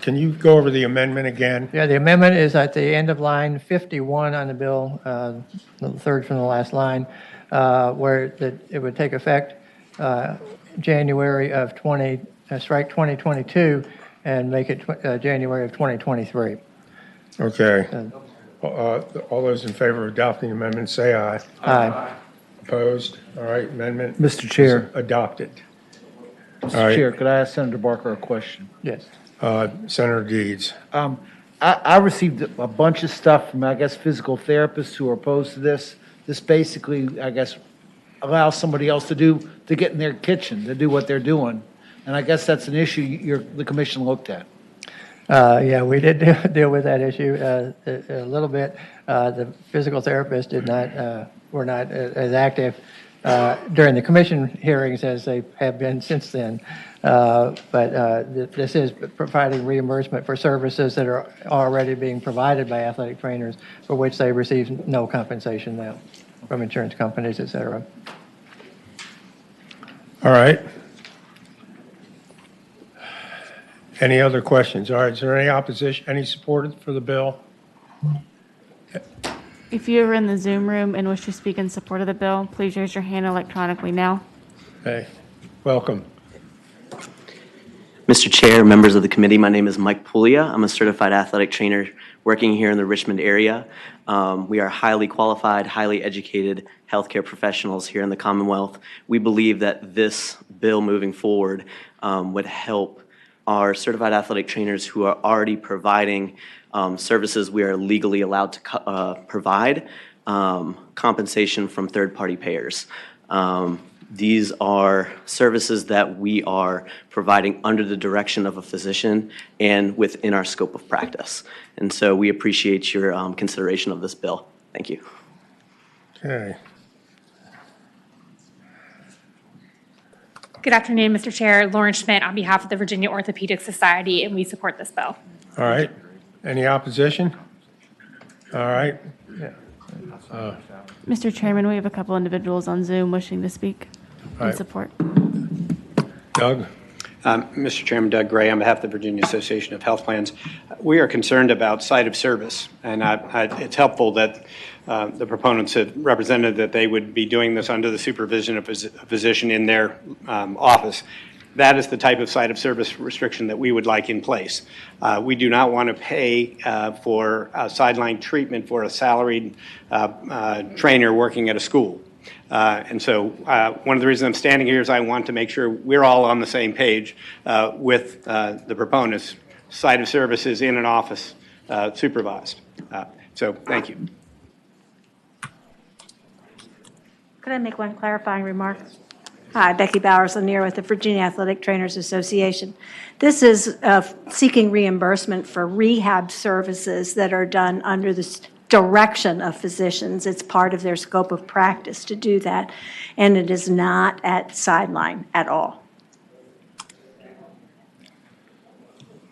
Can you go over the amendment again? Yeah, the amendment is at the end of line 51 on the bill, the third from the last line, where it would take effect January of strike 2022 and make it January of 2023. Okay. All those in favor of adopting the amendment, say aye. Aye. Opposed? All right, amendment. Mr. Chair. is adopted. All right. Chair, could I ask Senator Barker a question? Yes. Senator Deeds. I received a bunch of stuff from, I guess, physical therapists who are opposed to this. This basically, I guess, allows somebody else to get in their kitchen, to do what they're doing. And I guess that's an issue the commission looked at. Yeah, we did deal with that issue a little bit. The physical therapists were not as active during the commission hearings as they have been since then. This is providing reimbursement for services that are already being provided by athletic trainers for which they receive no compensation now from insurance companies, et cetera. All right. Any other questions? All right, is there any opposition, any support for the bill? If you are in the Zoom room and wish to speak in support of the bill, please raise your hand electronically now. Hey, welcome. Mr. Chair, members of the committee, my name is Mike Puglia. I'm a certified athletic trainer working here in the Richmond area. We are highly qualified, highly educated healthcare professionals here in the Commonwealth. We believe that this bill moving forward would help our certified athletic trainers who are already providing services we are legally allowed to provide, compensation from third-party payers. These are services that we are providing under the direction of a physician and within our scope of practice. And so we appreciate your consideration of this bill. Thank you. Okay. Good afternoon, Mr. Chair. Lauren Schmidt on behalf of the Virginia Orthopedic Society, and we support this bill. All right. Any opposition? All right. Yeah. Mr. Chairman, we have a couple individuals on Zoom wishing to speak in right. support. Doug? Mr. Chairman, Doug Gray, on behalf of the Virginia Association of Health Plans. We are concerned about site of service, and it's helpful that the proponents have represented that they would be doing this under the supervision of a physician in their office. That is the type of site of service restriction that we would like in place. We do not want to pay for sideline treatment for a salaried trainer working at a school. And so one of the reasons I'm standing here is I want to make sure we're all on the same page with the proponents. Site of service is in an office supervised. So thank you. Could I make one clarifying remark? Hi, Becky Bowers-Lanier with the Virginia Athletic Trainers Association. This is seeking reimbursement for rehab services that are done under the direction of physicians. It's part of their scope of practice to do that, and it is not at sideline at all.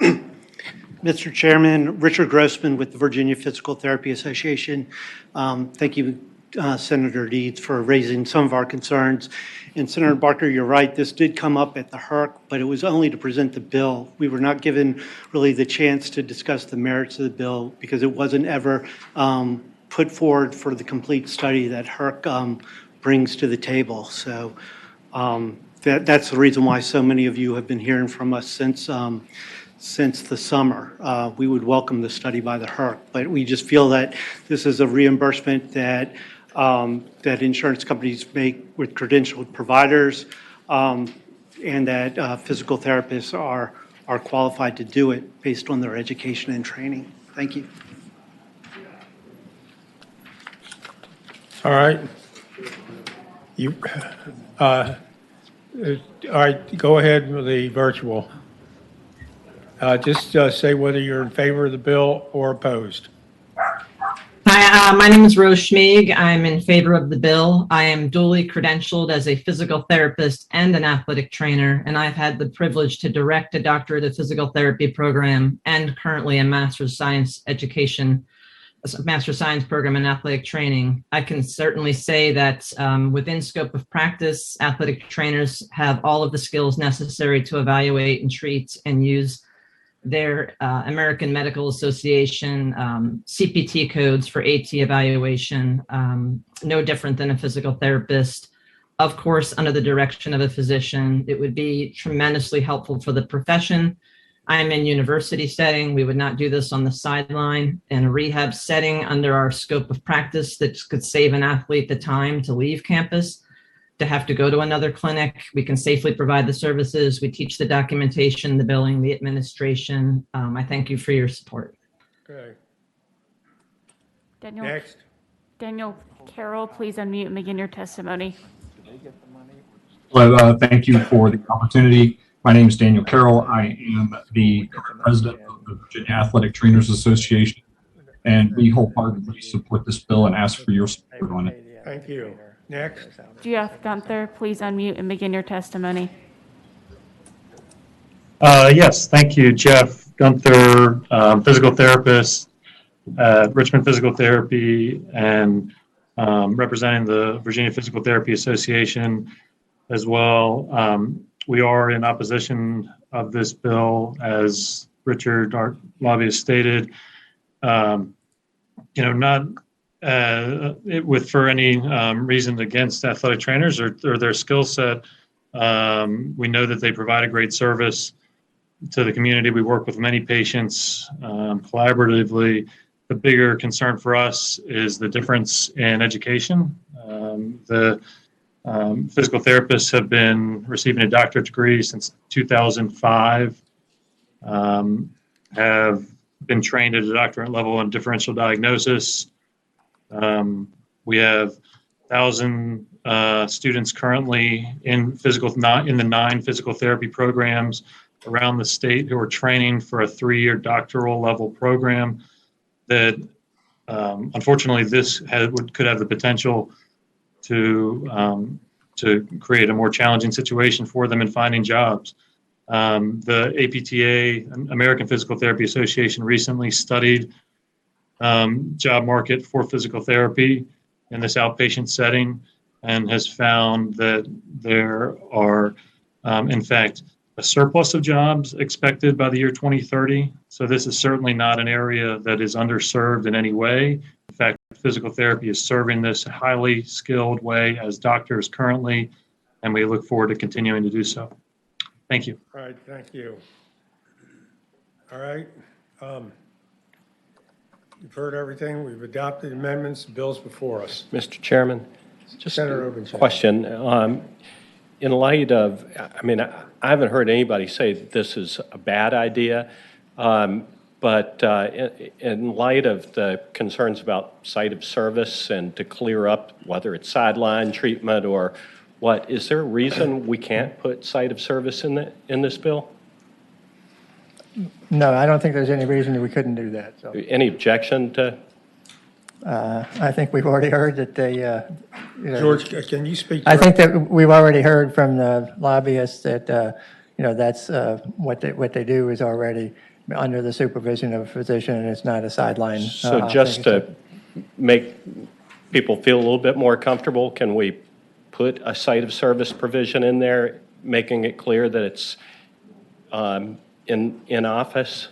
Mr. Chairman, Richard Grossman with the Virginia Physical Therapy Association. Thank you, Senator Deeds, for raising some of our concerns. And Senator Barker, you're right, this did come up at the HERC, but it was only to present the bill. We were not given really the chance to discuss the merits of the bill because it wasn't ever put forward for the complete study that HERC brings to the table. So that's the reason why so many of you have been hearing from us since the summer. We would welcome the study by the HERC, but we just feel that this is a reimbursement that that insurance companies make with credentialed providers, and that physical therapists are qualified to do it based on their education and training. Thank you. All right. All right, go ahead with the virtual. Just say whether you're in favor of the bill or opposed. Hi, my name is Rose Schmieg. I'm in favor of the bill. I am duly credentialed as a physical therapist and an athletic trainer, and I've had the privilege to direct a doctorate of physical therapy program and currently a master's science program in athletic training. I can certainly say that within scope of practice, athletic trainers have all of the skills necessary to evaluate and treat and use their American Medical Association CPT codes for AT evaluation, no different than a physical therapist. Of course, under the direction of a physician, it would be tremendously helpful for the profession. I'm in university setting. We would not do this on the sideline. In a rehab setting under our scope of practice that could save an athlete the time to leave campus. to have to go to another clinic. We can safely provide the services. We teach the documentation, the billing, the administration. I thank you for your support. Okay. Daniel, Next. Daniel Carroll, please unmute and begin your testimony. Well, thank you for the opportunity. My name is Daniel Carroll. I am the current president of the Virginia Athletic Trainers Association, and we wholeheartedly support this bill and ask for your support on it. Thank you. Next. Jeff Gunther, please unmute and begin your testimony. Yes, thank you, Jeff Gunther, physical therapist at Richmond Physical Therapy and representing the Virginia Physical Therapy Association as well. We are in opposition of this bill, as Richard, our lobbyist, stated. Not for any reason against athletic trainers or their skill set. We know that they provide a great service to the community. We work with many patients collaboratively. The bigger concern for us is the difference in education. The physical therapists have been receiving a doctorate degree since 2005, have been trained at a doctorate level in differential diagnosis. We have 1,000 students currently in the 9 physical therapy programs around the state who are training for a 3-year doctoral level program that unfortunately this could have the potential to create a more challenging situation for them in finding jobs. The APTA, American Physical Therapy Association, recently studied job market for physical therapy in this outpatient setting and has found that there are, in fact, a surplus of jobs expected by the year 2030. So this is certainly not an area that is underserved in any way. In fact, physical therapy is serving this highly skilled way as doctors currently, and we look forward to continuing to do so. Thank you. All right, thank you. All right. You've heard everything. We've adopted amendments, bills before us. Mr. Chairman, just Senator a Obenchain. question. In light of, I haven't heard anybody say that this is a bad idea, but in light of the concerns about site of service and to clear up whether it's sideline treatment or what, is there a reason we can't put site of service in this bill? No, I don't think there's any reason that we couldn't do that. So Any objection to? I think we've already heard that they, George, can you speak? I think that we've already heard from the lobbyists that, that's what they do is already under the supervision of a physician, and it's not a sideline. So just to make people feel a little bit more comfortable, can we put a site of service provision in there, making it clear that it's in office?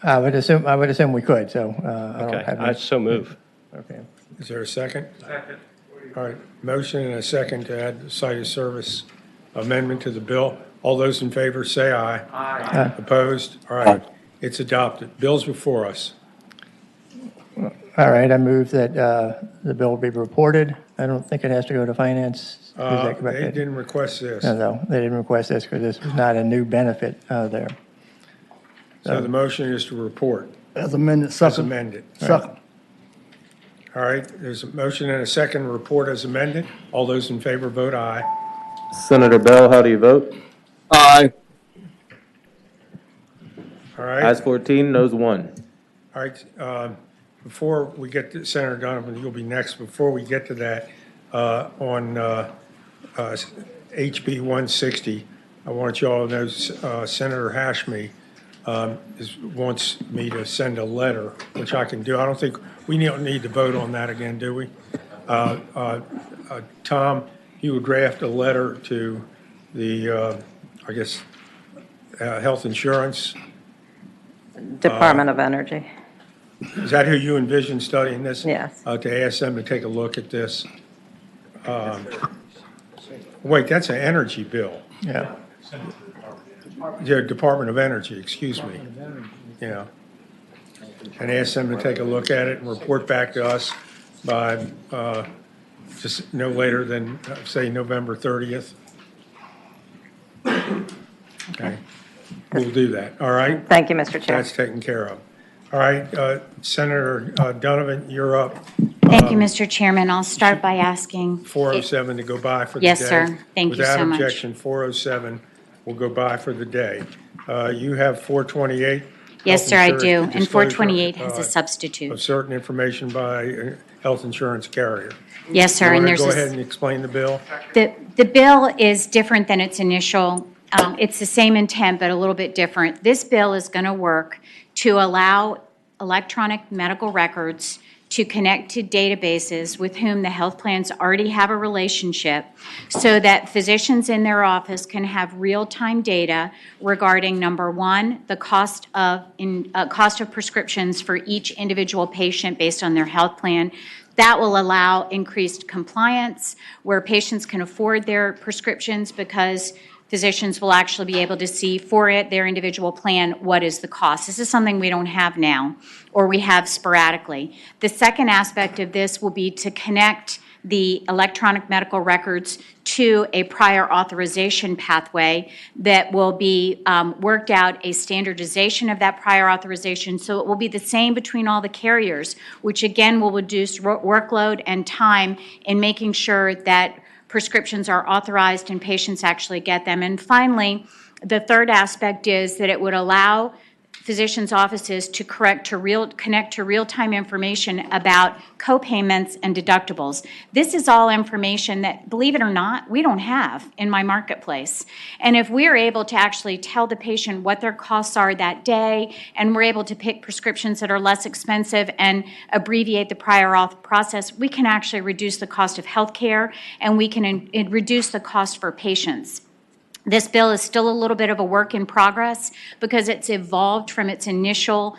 I would assume we could, so. Okay, I so move. Okay. Is there a second? Second. All right, motion and a second to add the site of service amendment to the bill. All those in favor say aye. Aye. Opposed? All right, it's adopted. Bill's before us. All right, I move that the bill be reported. I don't think it has to go to finance. Is that correct? They didn't request this. No, they didn't request this because this was not a new benefit there. So the motion is to report. As amended, As second. amended. Second. All right, there's a motion and a second, report as amended. All those in favor vote aye. Senator Bell, how do you vote? Aye. All right. Ayes 14, noes 1. All right, before we get to Senator Donovan, you'll be next. Before we get to that, on HB 160, I want you all to know Senator Hashmi wants me to send a letter, which I can do. I don't think we don't need to vote on that again, do we? Tom, you would draft a letter to the, I guess, health insurance. Department of Energy. Is that who you envision studying this? Yes. To ask them to take a look at this. Wait, that's an energy bill. Yeah. The Department of Energy, excuse me. Yeah. And ask them to take a look at it and report back to us by just no later than, say, November 30th. Okay, we'll do that, all right? Thank you, Mr. Chair. That's taken care of. All right, Senator Donovan, you're up. Thank you, Mr. Chairman. I'll start by asking. 407 to go by for the day. Yes, sir. Thank you so much. Without objection, 407 will go by for the day. You have 428. Yes, sir, I do. Insurance And disclosure, 428 has a substitute. Of certain information by health insurance carrier. Yes, sir. You And want to there's go a ahead and explain the bill? The bill is different than its initial. It's the same intent, but a little bit different. This bill is going to work to allow electronic medical records to connect to databases with whom the health plans already have a relationship, so that physicians in their office can have real-time data regarding, number one, the cost of prescriptions for each individual patient based on their health plan. That will allow increased compliance, where patients can afford their prescriptions because physicians will actually be able to see for their individual plan what is the cost. This is something we don't have now, or we have sporadically. The second aspect of this will be to connect the electronic medical records to a prior authorization pathway that will be worked out, a standardization of that prior authorization, so it will be the same between all the carriers, which again will reduce workload and time in making sure that prescriptions are authorized and patients actually get them. And finally, the third aspect is that it would allow physicians' offices to connect to real-time information about co-payments and deductibles. This is all information that, believe it or not, we don't have in my marketplace. And if we're able to actually tell the patient what their costs are that day, and we're able to pick prescriptions that are less expensive and abbreviate the prior auth process, we can actually reduce the cost of health care, and we can reduce the cost for patients. This bill is still a little bit of a work in progress because it's evolved from its initial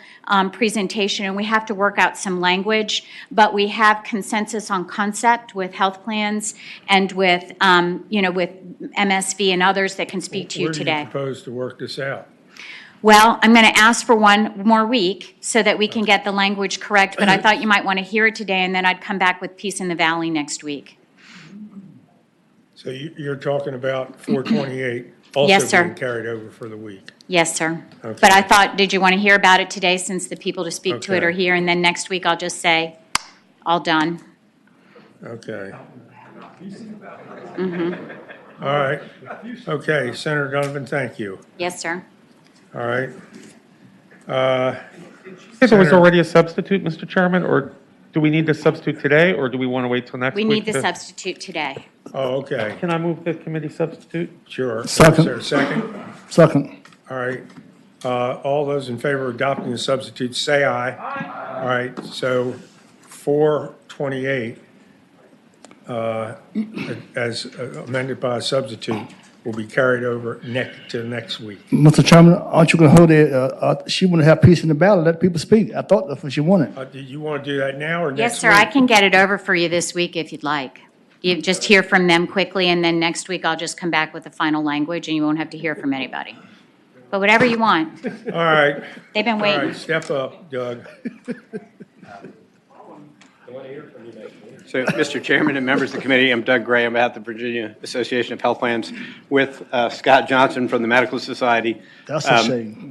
presentation, and we have to work out some language, but we have consensus on concept with health plans and with, with MSV and others that can speak to you today. Where do you propose to work this out? Well, I'm going to ask for one more week so that we can get the language correct, but I thought you might want to hear it today, and then I'd come back with Peace in the Valley next week. So you're talking about 428 Yes, also sir. being carried over for the week? Yes, sir. Okay. But I thought, did you want to hear about it today since the people to speak to it Okay. are here? And then next week I'll just say, all done. Okay. Mm-hmm. All right. Okay, Senator Donovan, thank you. Yes, sir. All right. If there was Senator- already a substitute, Mr. Chairman, or do we need the substitute today, or do we want to wait till next We week? need the to- substitute today. Oh, okay. Can I move the committee substitute? Sure. Second. Is there a second? Second. All right. All those in favor of adopting the substitute, say aye. Aye. All right, so 428, as amended by a substitute, will be carried over to next week. Mr. Chairman, aren't you going to hold it? She want to have peace in the battle, let people speak. I thought that's what she wanted. Do you want to do that now or next week? Yes, sir. I can get it over for you this week if you'd like. You just hear from them quickly, and then next week I'll just come back with the final language, and you won't have to hear from anybody. But whatever you want. All right. They've been All waiting. right, step up, Doug. So, Mr. Chairman and members of the committee, I'm Doug Gray on behalf of the Virginia Association of Health Plans with Scott Johnson from the Medical Society. That's a shame.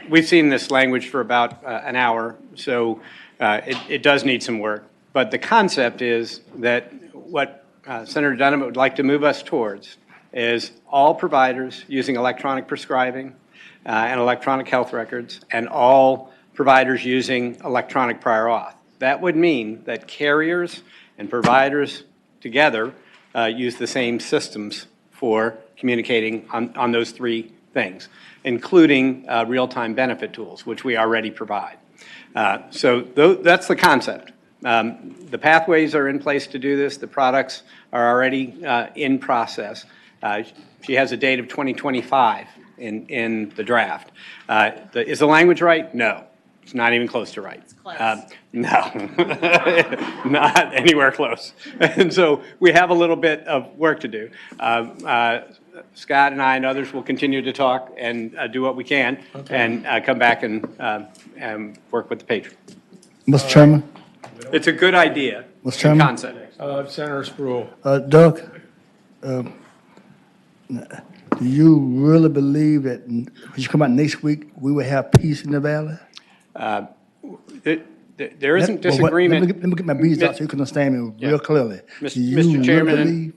We've seen this language for about an hour, so it does need some work. But the concept is that what Senator Dunham would like to move us towards is all providers using electronic prescribing and electronic health records, and all providers using electronic prior auth. That would mean that carriers and providers together use the same systems for communicating on those three things, including real-time benefit tools, which we already provide. So that's the concept. The pathways are in place to do this. The products are already in process. She has a date of 2025 in the draft. Is the language right? No. It's not even close to right. It's close. No, not anywhere close. And so we have a little bit of work to do. Scott and I and others will continue to talk and do what we can, and come back and work with the patron. Mr. Chairman? It's a good idea Mr. in Chairman? concept. Senator Sproul. Doug, do you really believe that when you come out next week, we will have peace in the valley? There isn't disagreement. Let me get my beads out so you can understand me real clearly. Do you Mr. Chairman, really believe?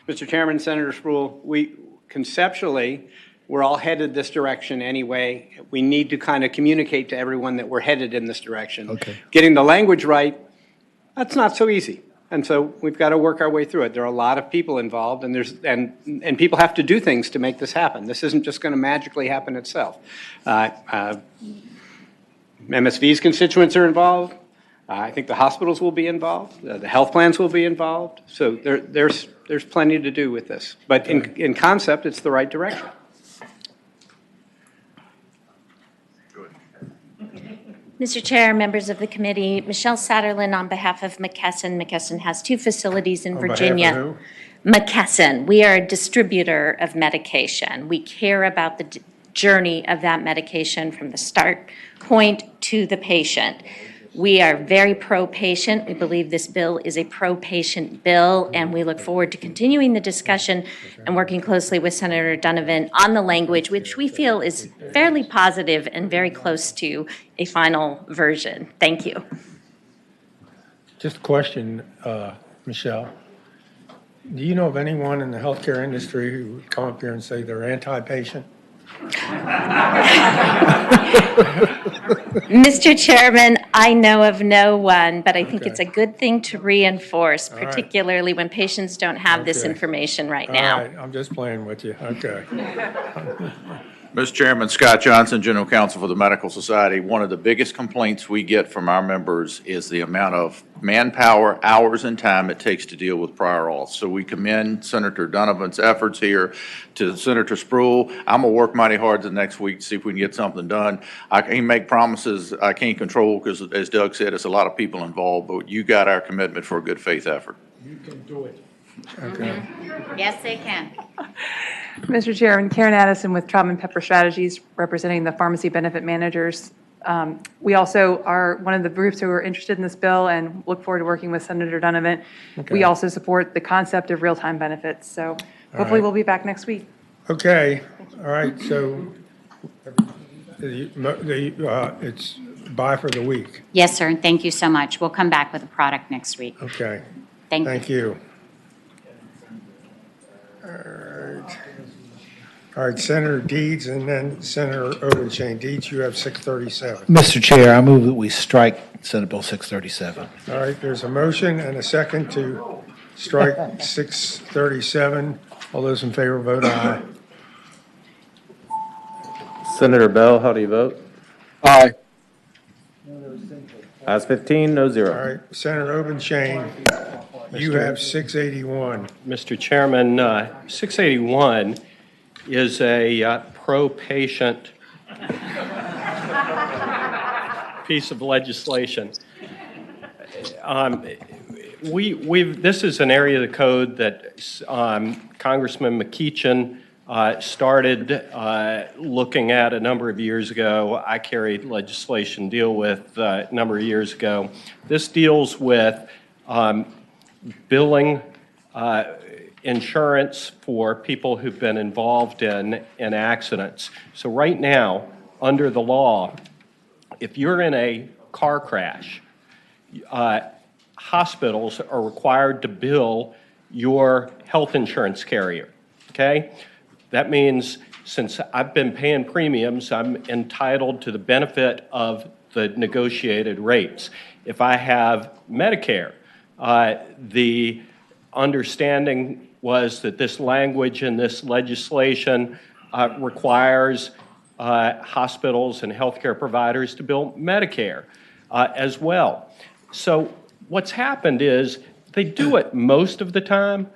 Mr. Chairman, Senator Sproul, we conceptually, we're all headed this direction anyway. We need to kind of communicate to everyone that we're headed in this direction. Okay. Getting the language right, that's not so easy. And so we've got to work our way through it. There are a lot of people involved, and and people have to do things to make this happen. This isn't just going to magically happen itself. MSV's constituents are involved. I think the hospitals will be involved. The health plans will be involved. So there's plenty to do with this. But in concept, it's the right direction. Mr. Chair, members of the committee, Michelle Satterlin on behalf of McKesson. McKesson has 2 facilities in Virginia. On behalf of who? McKesson, we are a distributor of medication. We care about the journey of that medication from the start point to the patient. We are very pro-patient. We believe this bill is a pro-patient bill, and we look forward to continuing the discussion and working closely with Senator Donovan on the language, which we feel is fairly positive and very close to a final version. Thank you. Just a question, Michelle. Do you know of anyone in the healthcare industry who would come up here and say they're anti-patient? Mr. Chairman, I know of no one, but I think it's a good thing to reinforce, particularly when patients don't have this information right now. All right, I'm just playing with you. Okay. Mr. Chairman, Scott Johnson, General Counsel for the Medical Society. One of the biggest complaints we get from our members is the amount of manpower, hours, and time it takes to deal with prior auths. So we commend Senator Donovan's efforts here. To Senator Sproul, I'm going to work mighty hard the next week to see if we can get something done. I can't make promises I can't control because, as Doug said, it's a lot of people involved, but you got our commitment for a good faith effort. You can do it. Okay. Yes, they can. Mr. Chairman, Karen Addison with Trauma and Pepper Strategies, representing the pharmacy benefit managers. We also are one of the groups who are interested in this bill and look forward to working with Senator Donovan. Okay. We also support the concept of real-time benefits. So hopefully we'll be back next week. Okay, all right, so it's bye for the week. Yes, sir, and thank you so much. We'll come back with a product next week. Okay. Thank you. All right, Senator Deeds and then Senator Obenshain. Deeds, you have 637. Mr. Chair, I move that we strike Senate Bill 637. All right, there's a motion and a second to strike 637. All those in favor vote aye. Senator Bell, how do you vote? Aye. Ayes 15, no 0. All right, Senator Obenshain, you have 681. Mr. Chairman, 681 is a pro-patient piece of legislation. This is an area of the code that Congressman McEachin started looking at a number of years ago. I carried legislation deal with a number of years ago. This deals with billing insurance for people who've been involved in accidents. So right now, under the law, if you're in a car crash, hospitals are required to bill your health insurance carrier, okay? That means since I've been paying premiums, I'm entitled to the benefit of the negotiated rates. If I have Medicare, the understanding was that this language in this legislation requires hospitals and healthcare providers to bill Medicare as well. So what's happened is they do it most of the time,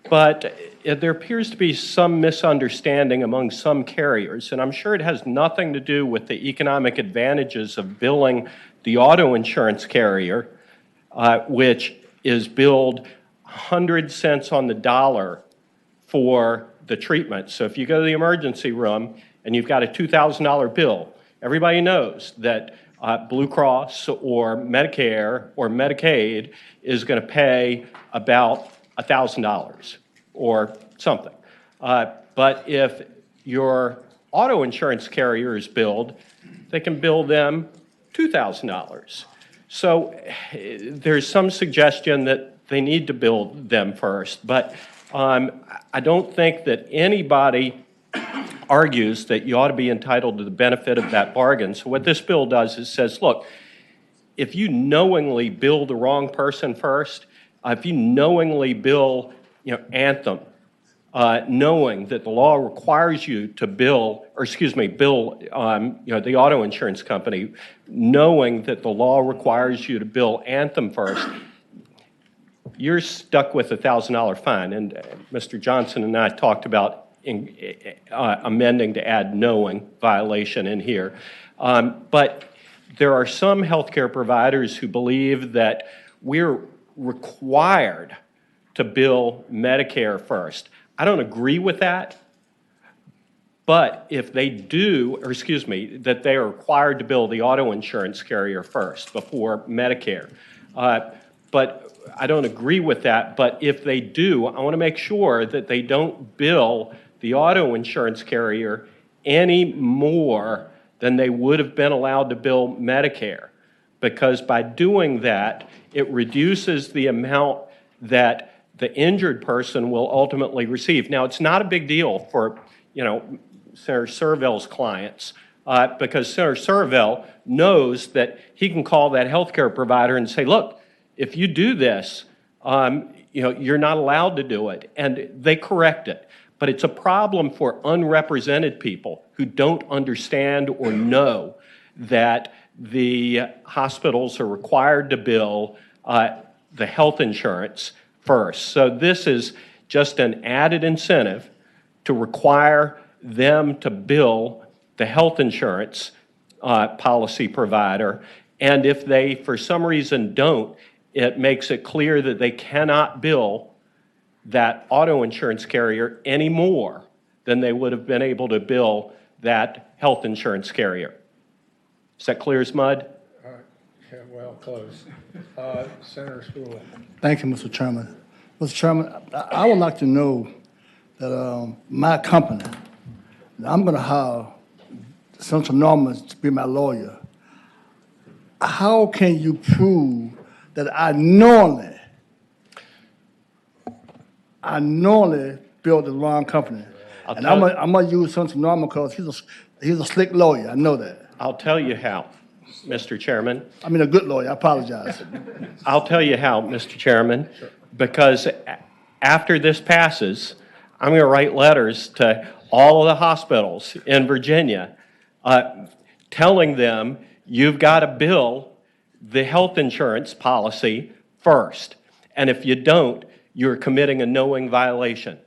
but there appears to be some misunderstanding among some carriers, and I'm sure it has nothing to do with the economic advantages of billing the auto insurance carrier, which is billed 100 cents on the dollar for the treatment. So if you go to the emergency room and you've got a $2,000 bill, everybody knows that Blue Cross or Medicare or Medicaid is going to pay about $1,000 or something. But if your auto insurance carrier is billed, they can bill them $2,000. So there's some suggestion that they need to bill them first, but I don't think that anybody argues that you ought to be entitled to the benefit of that bargain. So what this bill does is says, look, if you knowingly bill the wrong person first, if you knowingly bill, Anthem, knowing that the law requires you to bill the auto insurance company, knowing that the law requires you to bill Anthem first, you're stuck with a $1,000 fine. And Mr. Johnson and I talked about amending to add knowing violation in here. But there are some healthcare providers who believe that we're required to bill Medicare first. I don't agree with that. But if they do, that they are required to bill the auto insurance carrier first before Medicare. But I don't agree with that. But if they do, I want to make sure that they don't bill the auto insurance carrier any more than they would have been allowed to bill Medicare. Because by doing that, it reduces the amount that the injured person will ultimately receive. Now, it's not a big deal for, Senator Serville's clients, because Senator Serville knows that he can call that healthcare provider and say, look, if you do this, you're not allowed to do it. And they correct it. But it's a problem for unrepresented people who don't understand or know that the hospitals are required to bill the health insurance first. So this is just an added incentive to require them to bill the health insurance policy provider. And if they, for some reason, don't, it makes it clear that they cannot bill that auto insurance carrier any more than they would have been able to bill that health insurance carrier. Is that clear as mud? Yeah, well, close. Senator Spruill. Thank you, Mr. Chairman. Mr. Chairman, I would like to know that my company, I'm going to hire Senator Norman to be my lawyer. How can you prove that I knowingly built the wrong company? And I'm going to use Senator Norman because he's a slick lawyer. I know that. I'll tell you how, Mr. Chairman. I mean, a good lawyer. I apologize. I'll tell you how, Mr. Chairman, because after this passes, I'm going to write letters to all of the hospitals in Virginia telling them you've got to bill the health insurance policy first. And if you don't, you're committing a knowing violation.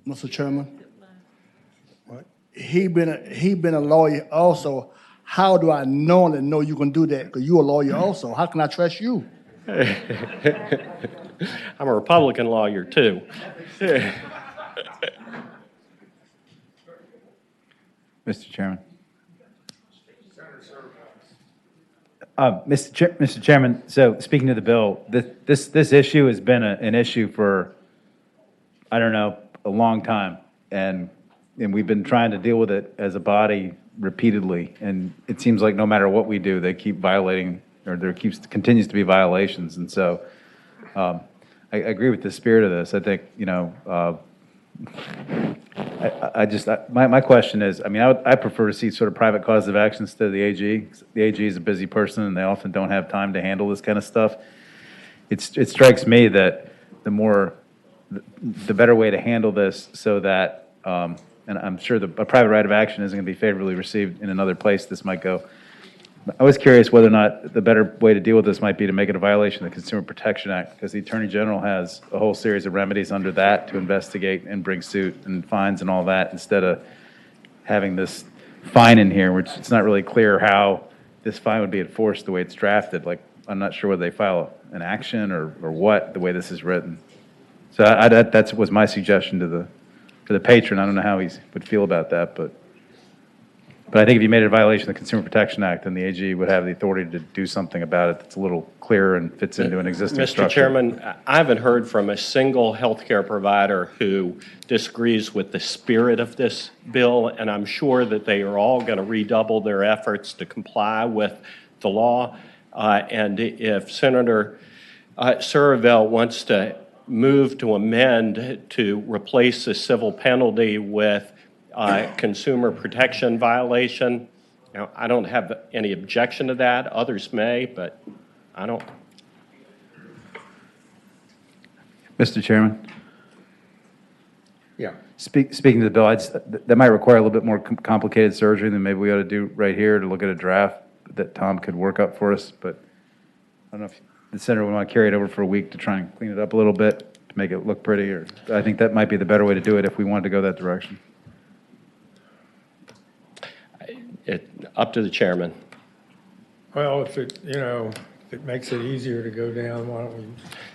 Mr. Chairman, he been a lawyer also. How do I knowingly know you can do that? Because you're a lawyer also. How can I trust you? I'm a Republican lawyer, too. Mr. Chairman. Mr. Chairman, so speaking to the bill, this issue has been an issue for, I don't know, a long time. And we've been trying to deal with it as a body repeatedly. And it seems like no matter what we do, they keep violating, or there continues to be violations. And so I agree with the spirit of this. I think, my question is, I prefer to see sort of private cause of action instead of the AG. The AG is a busy person, and they often don't have time to handle this kind of stuff. It strikes me that the better way to handle this so that, and I'm sure a private right of action isn't going to be favorably received in another place this might go. I was curious whether or not the better way to deal with this might be to make it a violation of the Consumer Protection Act, because the Attorney General has a whole series of remedies under that to investigate and bring suit and fines and all that, instead of having this fine in here, which it's not really clear how this fine would be enforced the way it's drafted. Like, I'm not sure whether they file an action or what, the way this is written. So that was my suggestion to the patron. I don't know how he would feel about that, but. But I think if you made it a violation of the Consumer Protection Act, then the AG would have the authority to do something about it that's a little clearer and fits into an existing Mr. structure. Chairman, I haven't heard from a single healthcare provider who disagrees with the spirit of this bill, and I'm sure that they are all going to redouble their efforts to comply with the law. And if Senator Surville wants to move to amend to replace the civil penalty with consumer protection violation, I don't have any objection to that. Others may, but I don't. Mr. Chairman? Yeah. Speaking to the bill, that might require a little bit more complicated surgery than maybe we ought to do right here to look at a draft that Tom could work up for us, but I don't know if the senator would want to carry it over for a week to try and clean it up a little bit to make it look pretty, or I think that might be the better way to do it if we wanted to go that direction. Up to the chairman. Well, if it, if it makes it easier to go down, why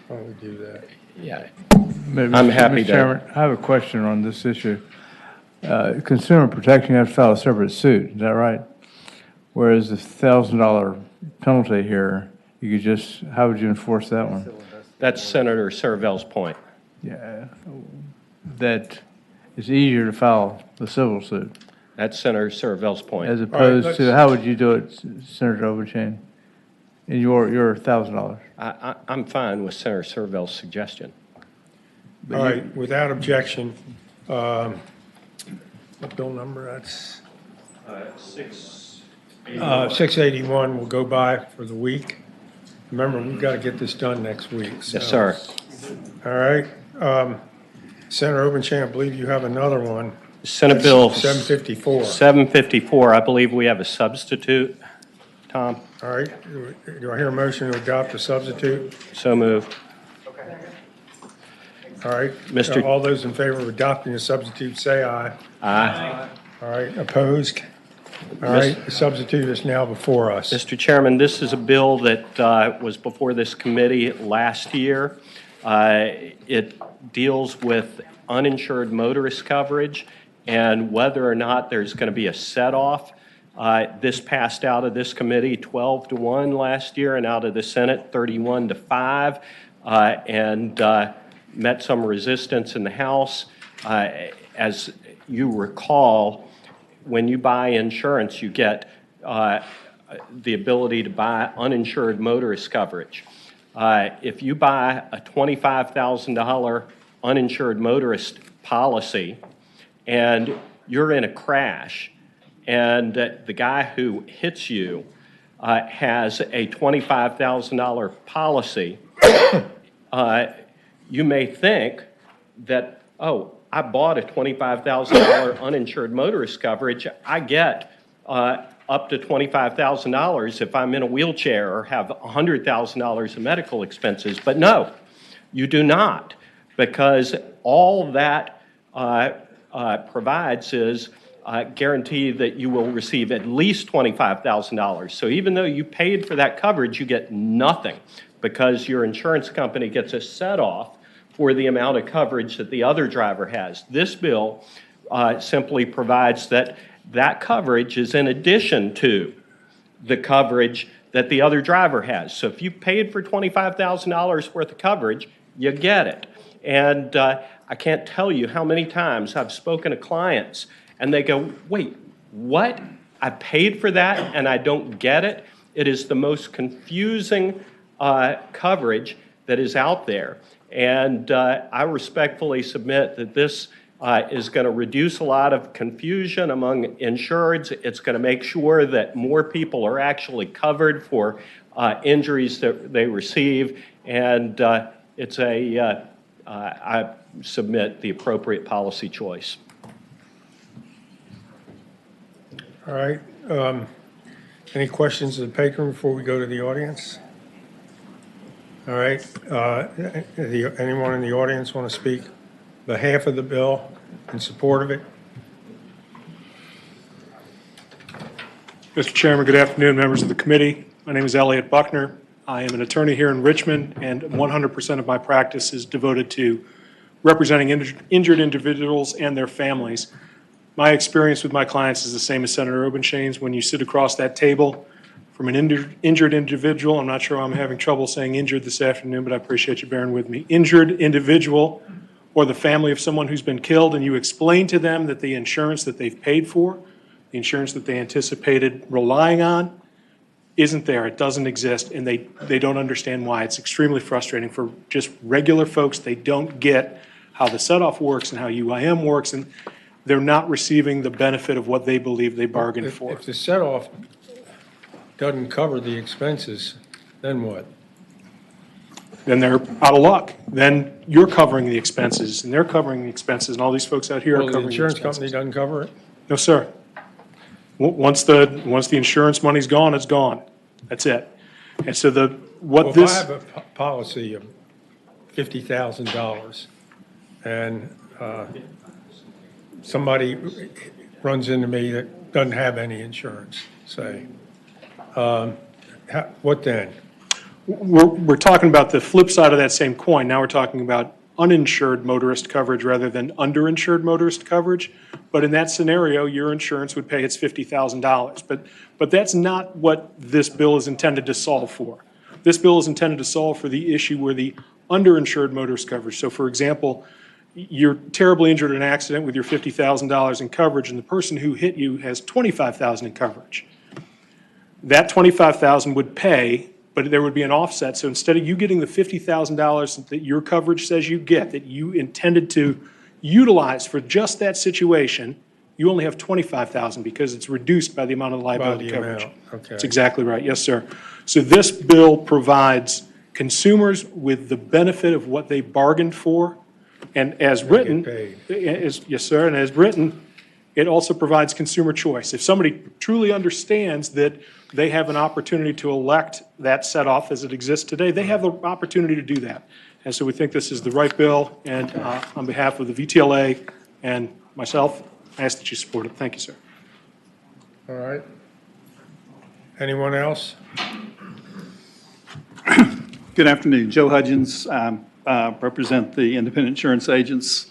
don't we do that? Yeah. I'm happy Mr. to. Chairman, I have a question on this issue. Consumer protection, you have to file a separate suit, is that right? Whereas the $1,000 penalty here, you could just, how would you enforce that one? That's Senator Surville's point. Yeah, that it's easier to file the civil suit. That's Senator Surville's point. As opposed to, how would you do it, Senator Overchain? In your $1,000? I'm fine with Senator Surville's suggestion. All right, without objection, what bill number, that's? 681 will go by for the week. Remember, we've got to get this done next week. So. Yes, sir. All right. Senator Obenchain, I believe you have another one. Senate Bill 754. 754, I believe we have a substitute. Tom? All right. Do I hear a motion to adopt a substitute? So moved. All right. Mr. All those in favor of adopting a substitute, say aye. Aye. All right. Opposed? All right. The substitute is now before us. Mr. Chairman, this is a bill that was before this committee last year. It deals with uninsured motorist coverage and whether or not there's going to be a set-off. This passed out of this committee 12-1 last year and out of the Senate 31-5, and met some resistance in the House. As you recall, when you buy insurance, you get the ability to buy uninsured motorist coverage. If you buy a $25,000 uninsured motorist policy and you're in a crash and the guy who hits you has a $25,000 policy, you may think that, oh, I bought a $25,000 uninsured motorist coverage. I get up to $25,000 if I'm in a wheelchair or have $100,000 of medical expenses. But no, you do not, because all that provides is guarantee that you will receive at least $25,000. So even though you paid for that coverage, you get nothing because your insurance company gets a set-off for the amount of coverage that the other driver has. This bill simply provides that that coverage is in addition to the coverage that the other driver has. So if you paid for $25,000 worth of coverage, you get it. And I can't tell you how many times I've spoken to clients and they go, wait, what? I paid for that and I don't get it? It is the most confusing coverage that is out there. And I respectfully submit that this is going to reduce a lot of confusion among insureds. It's going to make sure that more people are actually covered for injuries that they receive. And it's I submit the appropriate policy choice. All right. Any questions of the patron before we go to the audience? All right. Anyone in the audience want to speak on behalf of the bill in support of it? Mr. Chairman, good afternoon, members of the committee. My name is Elliot Buckner. I am an attorney here in Richmond, and 100% of my practice is devoted to representing injured individuals and their families. My experience with my clients is the same as Senator Obenshain's. When you sit across that table from an injured individual, I'm not sure I'm having trouble saying injured this afternoon, but I appreciate you bearing with me. Injured individual or the family of someone who's been killed, and you explain to them that the insurance that they've paid for, the insurance that they anticipated relying on, isn't there. It doesn't exist, and they don't understand why. It's extremely frustrating for just regular folks. They don't get how the set-off works and how UIM works, and they're not receiving the benefit of what they believe they bargained for. If the set-off doesn't cover the expenses, then what? Then they're out of luck. Then you're covering the expenses, and they're covering the expenses, and all these folks out here are Well, the covering the insurance expenses. company doesn't cover it? No, sir. Once the insurance money's gone, it's gone. That's it. And so Well, if I have a policy of $50,000 and somebody runs into me that doesn't have any insurance, say, what then? We're talking about the flip side of that same coin. Now we're talking about uninsured motorist coverage rather than underinsured motorist coverage. But in that scenario, your insurance would pay its $50,000. But that's not what this bill is intended to solve for. This bill is intended to solve for the issue where the underinsured motorist coverage. So for example, you're terribly injured in an accident with your $50,000 in coverage, and the person who hit you has $25,000 in coverage. That $25,000 would pay, but there would be an offset. So instead of you getting the $50,000 that your coverage says you get, that you intended to utilize for just that situation, you only have $25,000 because it's reduced by the amount of liability coverage. Okay. That's exactly right. Yes, sir. So this bill provides consumers with the benefit of what they bargained for, and as written, yes, sir, and as written, it also provides consumer choice. If somebody truly understands that they have an opportunity to elect that set-off as it exists today, they have the opportunity to do that. And so we think this is the right bill, and on behalf of the VTLA and myself, I ask that you support it. Thank you, sir. All right. Anyone else? Good afternoon. Joe Hudgens. Represent the independent insurance agents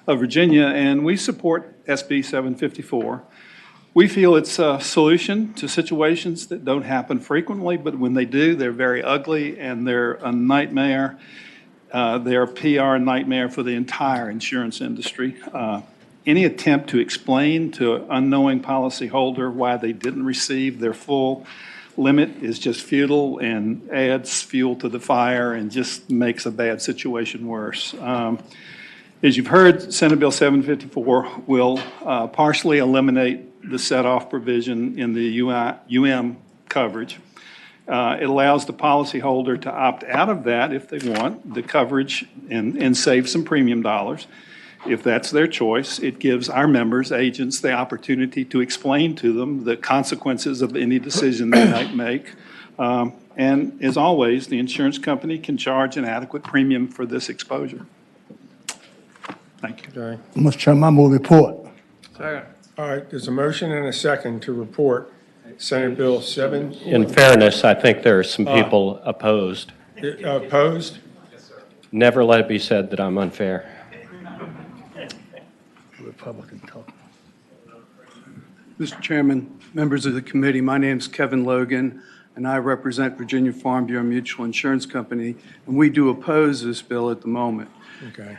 of Virginia, and we support SB 754. We feel it's a solution to situations that don't happen frequently, but when they do, they're very ugly and they're a nightmare. They're a PR nightmare for the entire insurance industry. Any attempt to explain to an unknowing policyholder why they didn't receive their full limit is just futile and adds fuel to the fire and just makes a bad situation worse. As you've heard, Senate Bill 754 will partially eliminate the set-off provision in the coverage. It allows the policyholder to opt out of that if they want the coverage and save some premium dollars. If that's their choice, it gives our members, agents, the opportunity to explain to them the consequences of any decision they might make. And as always, the insurance company can charge an adequate premium for this exposure. Thank you. Okay. Mr. Chairman, I move report. Second. All right, there's a motion and a second to report Senate Bill 7. In fairness, I think there are some people opposed. Opposed? Never let it be said that I'm unfair. Republican talk. Mr. Chairman, members of the committee, my name is Kevin Logan, and I represent Virginia Farm Bureau Mutual Insurance Company, and we do oppose this bill at the moment. Okay.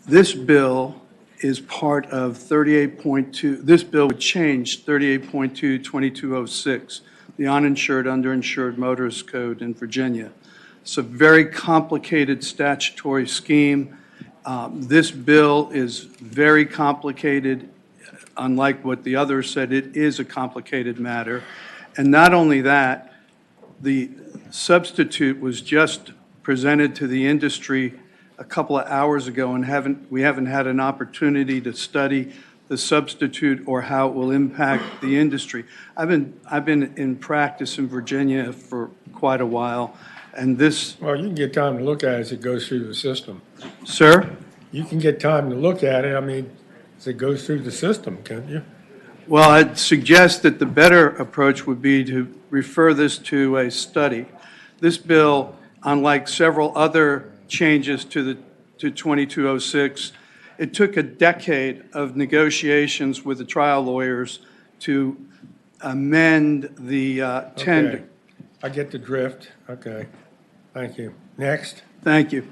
This bill is part of 38.2. This bill would change 38.2-2206, the uninsured, underinsured motorist code in Virginia. It's a very complicated statutory scheme. This bill is very complicated. Unlike what the others said, it is a complicated matter. And not only that, the substitute was just presented to the industry a couple of hours ago, and we haven't had an opportunity to study the substitute or how it will impact the industry. I've been in practice in Virginia for quite a while, and this. Well, you can get time to look at it as it goes through the system. Sir? You can get time to look at it, I mean, as it goes through the system, can't you? Well, I'd suggest that the better approach would be to refer this to a study. This bill, unlike several other changes to 2206, It took a decade of negotiations with the trial lawyers to amend the tender. Okay. I get the drift. Okay. Thank you. Next. Thank you.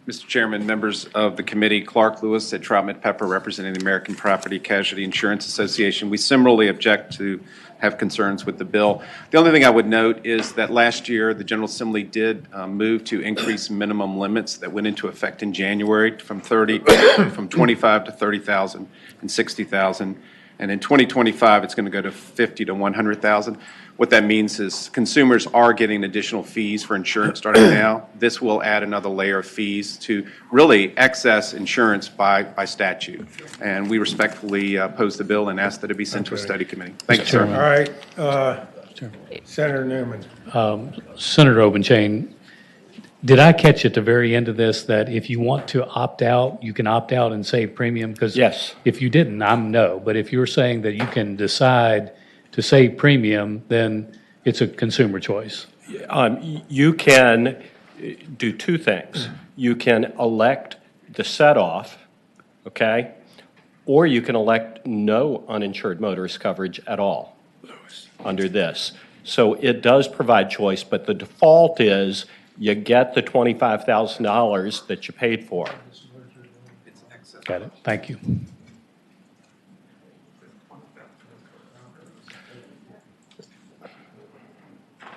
Mr. Chairman, members of the committee, Clark Lewis at Troutman Pepper, representing the American Property Casualty Insurance Association. We similarly object to have concerns with the bill. The only thing I would note is that last year, the General Assembly did move to increase minimum limits that went into effect in January from 25 to 30,000 and 60,000. And in 2025, it's going to go to 50 to 100,000. What that means is consumers are getting additional fees for insurance starting now. This will add another layer of fees to really excess insurance by statute. And we respectfully oppose the bill and ask that it be sent to a study committee. Thank you, sir. All right. Senator Newman. Senator Obenchain, did I catch at the very end of this that if you want to opt out, you can opt out and save premium? Because Yes. if you didn't, I'm no. But if you're saying that you can decide to save premium, then it's a consumer choice. You can do two things. You can elect the set-off, okay? Or you can elect no uninsured motorist coverage at all under this. So it does provide choice, but the default is you get the $25,000 that you paid for. Got it. Thank you.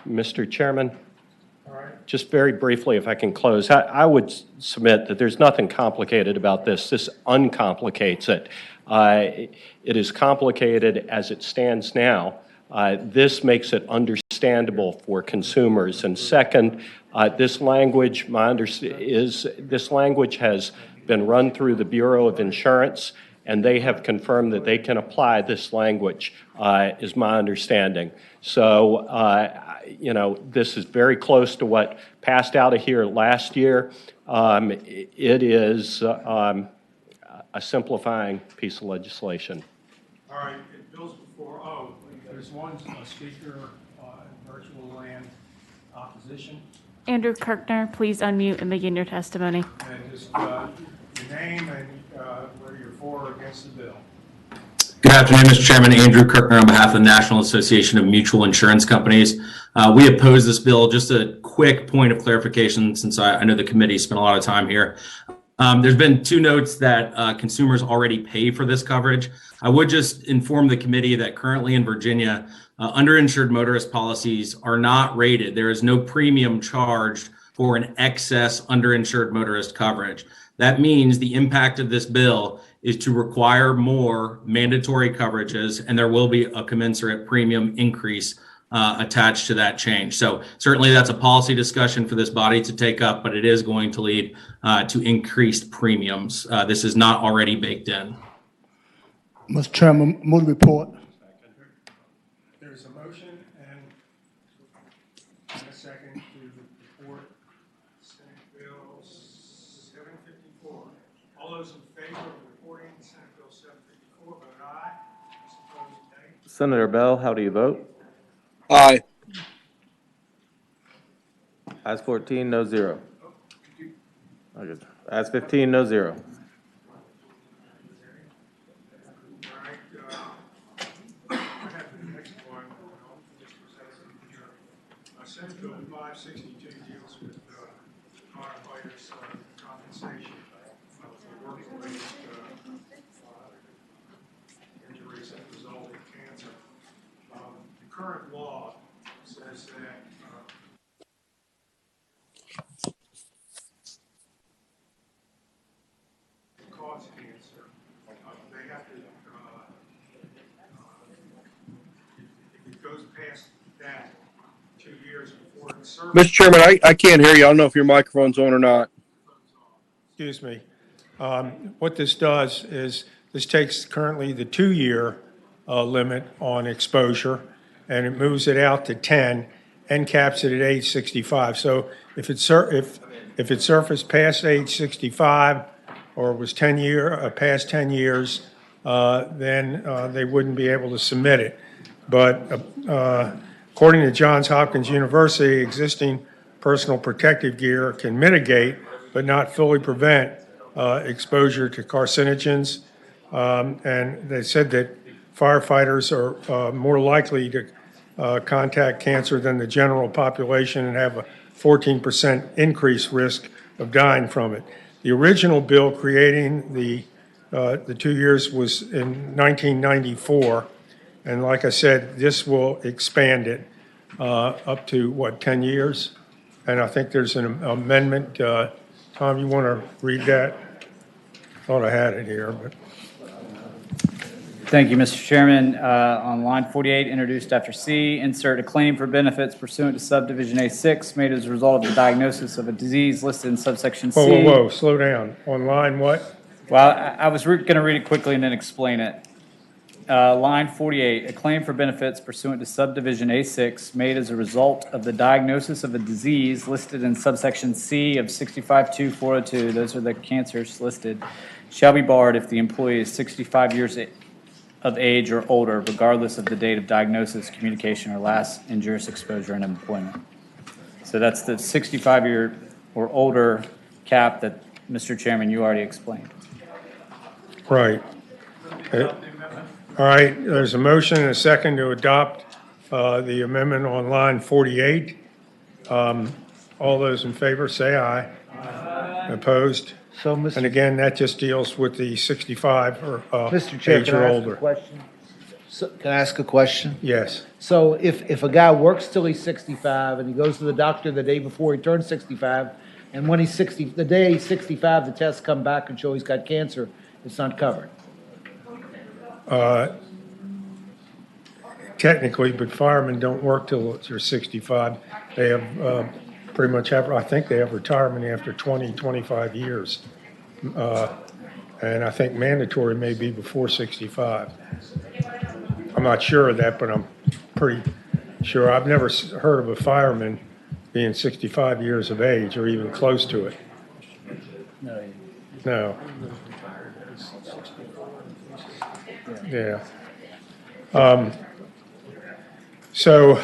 Mr. Chairman, just very briefly, if I can close, I would submit that there's nothing complicated about this. This uncomplicates it. It is complicated as it stands now. This makes it understandable for consumers. And second, this language, this language has been run through the Bureau of Insurance, and they have confirmed that they can apply this language, is my understanding. So, this is very close to what passed out of here last year. It is a simplifying piece of legislation. All right. Bill's before. There's one speaker in virtual land opposition. Andrew Kirkner, please unmute and begin your testimony. And just your name and whether you're for or against the bill. Good afternoon, Mr. Chairman. Andrew Kirkner on behalf of the National Association of Mutual Insurance Companies. We oppose this bill. Just a quick point of clarification, since I know the committee spent a lot of time here. There's been two notes that consumers already pay for this coverage. I would just inform the committee that currently in Virginia, underinsured motorist policies are not rated. There is no premium charged for an excess underinsured motorist coverage. That means the impact of this bill is to require more mandatory coverages, and there will be a commensurate premium increase attached to that change. So certainly that's a policy discussion for this body to take up, but it is going to lead to increased premiums. This is not already baked in. Mr. Chairman, move the report. There's a motion and a second to report Senate Bill 754. All those in favor of reporting Senate Bill 754, vote aye. Those opposed, nay. Senator Bell, how do you vote? Aye. Ayes 14, no zero. Okay. Ayes 15, no zero. Senate Bill 562 deals with firefighters' compensation for work-related injuries that result in cancer. The current law says that cause cancer, they have to, if it goes past that, 2 years before it's served. Mr. Chairman, I can't hear you. I don't know if your microphone's on or not. Excuse me. What this does is this takes currently the 2-year limit on exposure, and it moves it out to 10 and caps it at age 65. So if it surfaced past age 65 or was past 10 years, then they wouldn't be able to submit it. But according to Johns Hopkins University, existing personal protective gear can mitigate but not fully prevent exposure to carcinogens. And they said that firefighters are more likely to contact cancer than the general population and have a 14% increased risk of dying from it. The original bill creating the 2 years was in 1994. And like I said, this will expand it up to, 10 years? And I think there's an amendment. Tom, you want to read that? Thought I had it here, but. Thank you, Mr. Chairman. On line 48, introduced after C, insert a claim for benefits pursuant to subdivision A6 made as a result of the diagnosis of a disease listed in subsection C. Whoa, slow down. On line what? Well, I was going to read it quickly and then explain it. Line 48, a claim for benefits pursuant to subdivision A6 made as a result of the diagnosis of a disease listed in subsection C of 65-2402, those are the cancers listed, shall be barred if the employee is 65 years of age or older, regardless of the date of diagnosis, communication, or last injurious exposure in employment. So that's the 65-year or older cap that, Mr. Chairman, you already explained. Right. All right, there's a motion and a second to adopt the amendment on line 48. All those in favor, say aye. Aye. Opposed? So, Mr. And again, that just deals with the 65 or Mr. Chair, age can or I ask a older. question? So, can I ask a question? Yes. So if a guy works till he's 65 and he goes to the doctor the day before he turns 65, and when he's 60, the day he's 65, the tests come back and show he's got cancer, it's not covered. Technically, but firemen don't work till they're 65. They have pretty much I think they have retirement after 20, 25 years. And I think mandatory may be before 65. I'm not sure of that, but I'm pretty sure. I've never heard of a fireman being 65 years of age or even close to it. No. Yeah. So,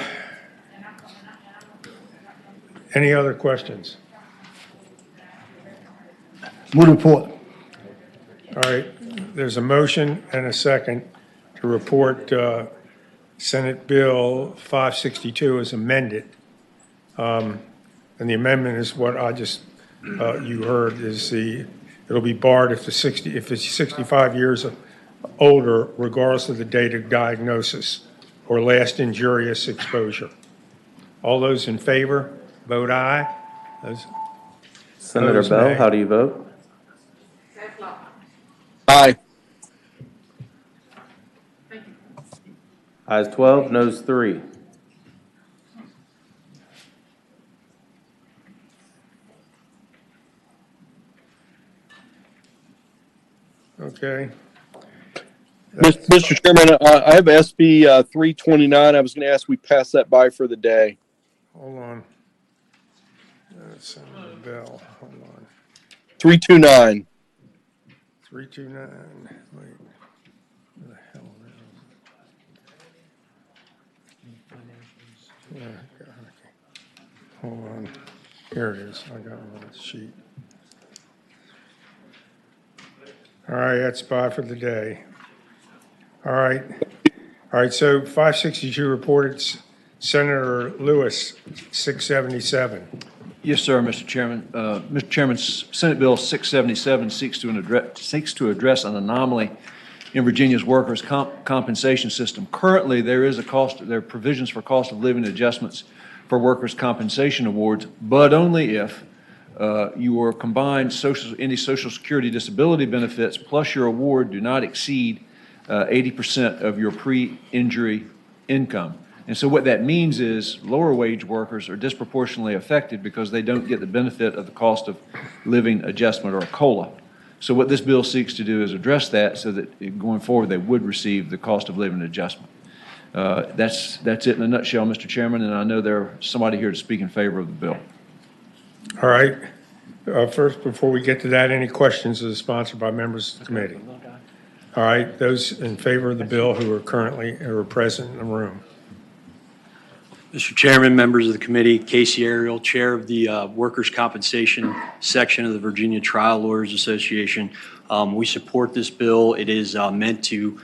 any other questions? Move the report. All right, there's a motion and a second to report Senate Bill 562 as amended. And the amendment is what I just, you heard, is it'll be barred if it's 65 years older, regardless of the date of diagnosis or last injurious exposure. All those in favor, vote aye. Senator Opposed, Bell, nay. how do you vote? Aye. Ayes 12, noes 3. Okay. Mr. Chairman, I have SB 329. I was going to ask we pass that by for the day. Hold on. Senator Bell, hold on. 329. 329, wait. Where the hell is it? Yeah, okay. Hold on. Here it is. I got it on the sheet. All right, that's bye for the day. All right. All right, so 562 reported Senator Lewis, 677. Yes, sir, Mr. Chairman. Mr. Chairman, Senate Bill 677 seeks to address an anomaly in Virginia's workers' compensation system. Currently, there are provisions for cost of living adjustments for workers' compensation awards, but only if your combined any Social Security disability benefits plus your award do not exceed 80% of your pre-injury income. And so what that means is lower wage workers are disproportionately affected because they don't get the benefit of the cost of living adjustment or a COLA. So what this bill seeks to do is address that so that going forward they would receive the cost of living adjustment. That's it in a nutshell, Mr. Chairman, and I know there's somebody here to speak in favor of the bill. All right. First, before we get to that, any questions of the sponsor by members of the committee? All right, those in favor of the bill who are present in the room. Mr. Chairman, members of the committee, Casey Ariel, Chair of the Workers' Compensation Section of the Virginia Trial Lawyers Association. We support this bill. It is meant to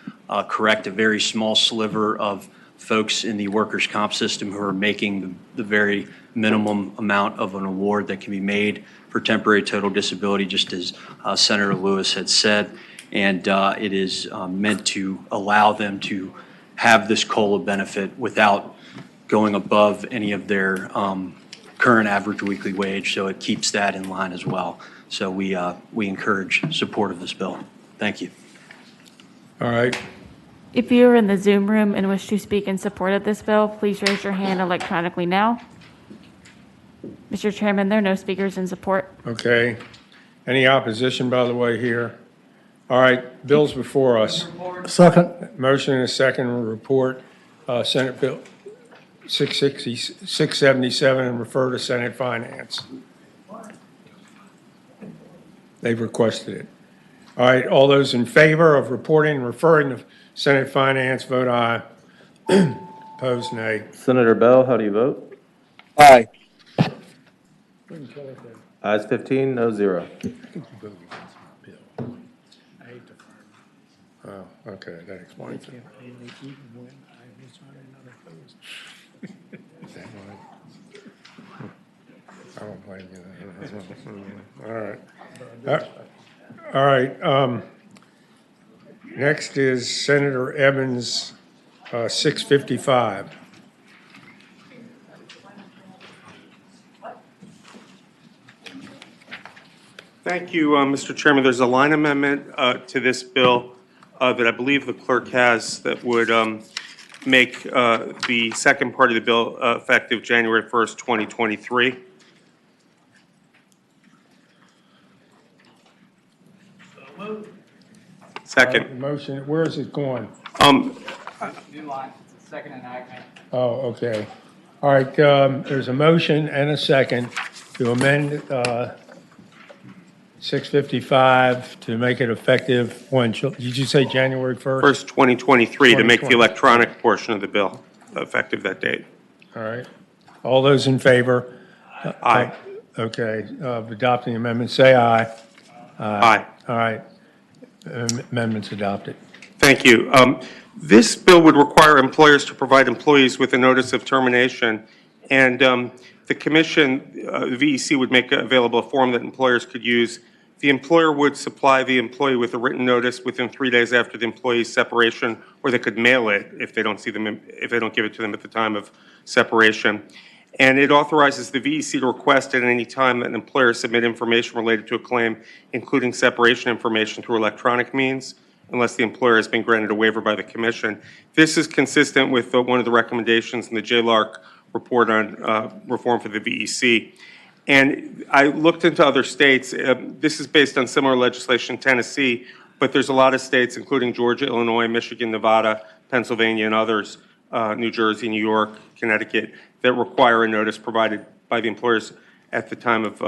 correct a very small sliver of folks in the workers' comp system who are making the very minimum amount of an award that can be made for temporary total disability, just as Senator Lewis had said. And it is meant to allow them to have this COLA benefit without going above any of their current average weekly wage, so it keeps that in line as well. So we encourage support of this bill. Thank you. All right. If you are in the Zoom room and wish to speak in support of this bill, please raise your hand electronically now. Mr. Chairman, there are no speakers in support. Okay. Any opposition, by the way, here? All right, bills before us. Second. Motion and a second report, Senate Bill 677, and refer to Senate Finance. They've requested it. All right, all those in favor of reporting and referring to Senate Finance, vote aye. Opposed, nay. Senator Bell, how do you vote? Aye. Ayes 15, no zero. Oh, okay, that explains it. Is that right? I don't blame you. All right. All right. Next is Senator Evans, 655. Thank you, Mr. Chairman. There's a line amendment to this bill that I believe the clerk has that would make the second part of the bill effective January 1st, 2023. Second. Motion, where is it going? New line, second and I. Oh, okay. All right, there's a motion and a second to amend 655 to make it effective when, did you say January 1st? 1st, 2023, to make the 2020. electronic portion of the bill effective that date. All right. All those in favor? Aye. Okay, of adopting the amendment, say aye. Aye. All right. Amendment's adopted. Thank you. This bill would require employers to provide employees with a notice of termination, and the commission, the VEC, would make available a form that employers could use. The employer would supply the employee with a written notice within 3 days after the employee's separation, or they could mail it if they don't see them, if they don't give it to them at the time of separation. And it authorizes the VEC to request at any time that an employer submit information related to a claim, including separation information, through electronic means, unless the employer has been granted a waiver by the commission. This is consistent with one of the recommendations in the JLARC report on reform for the VEC. And I looked into other states. This is based on similar legislation in Tennessee, but there's a lot of states, including Georgia, Illinois, Michigan, Nevada, Pennsylvania, and others, New Jersey, New York, Connecticut, that require a notice provided by the employers at the time of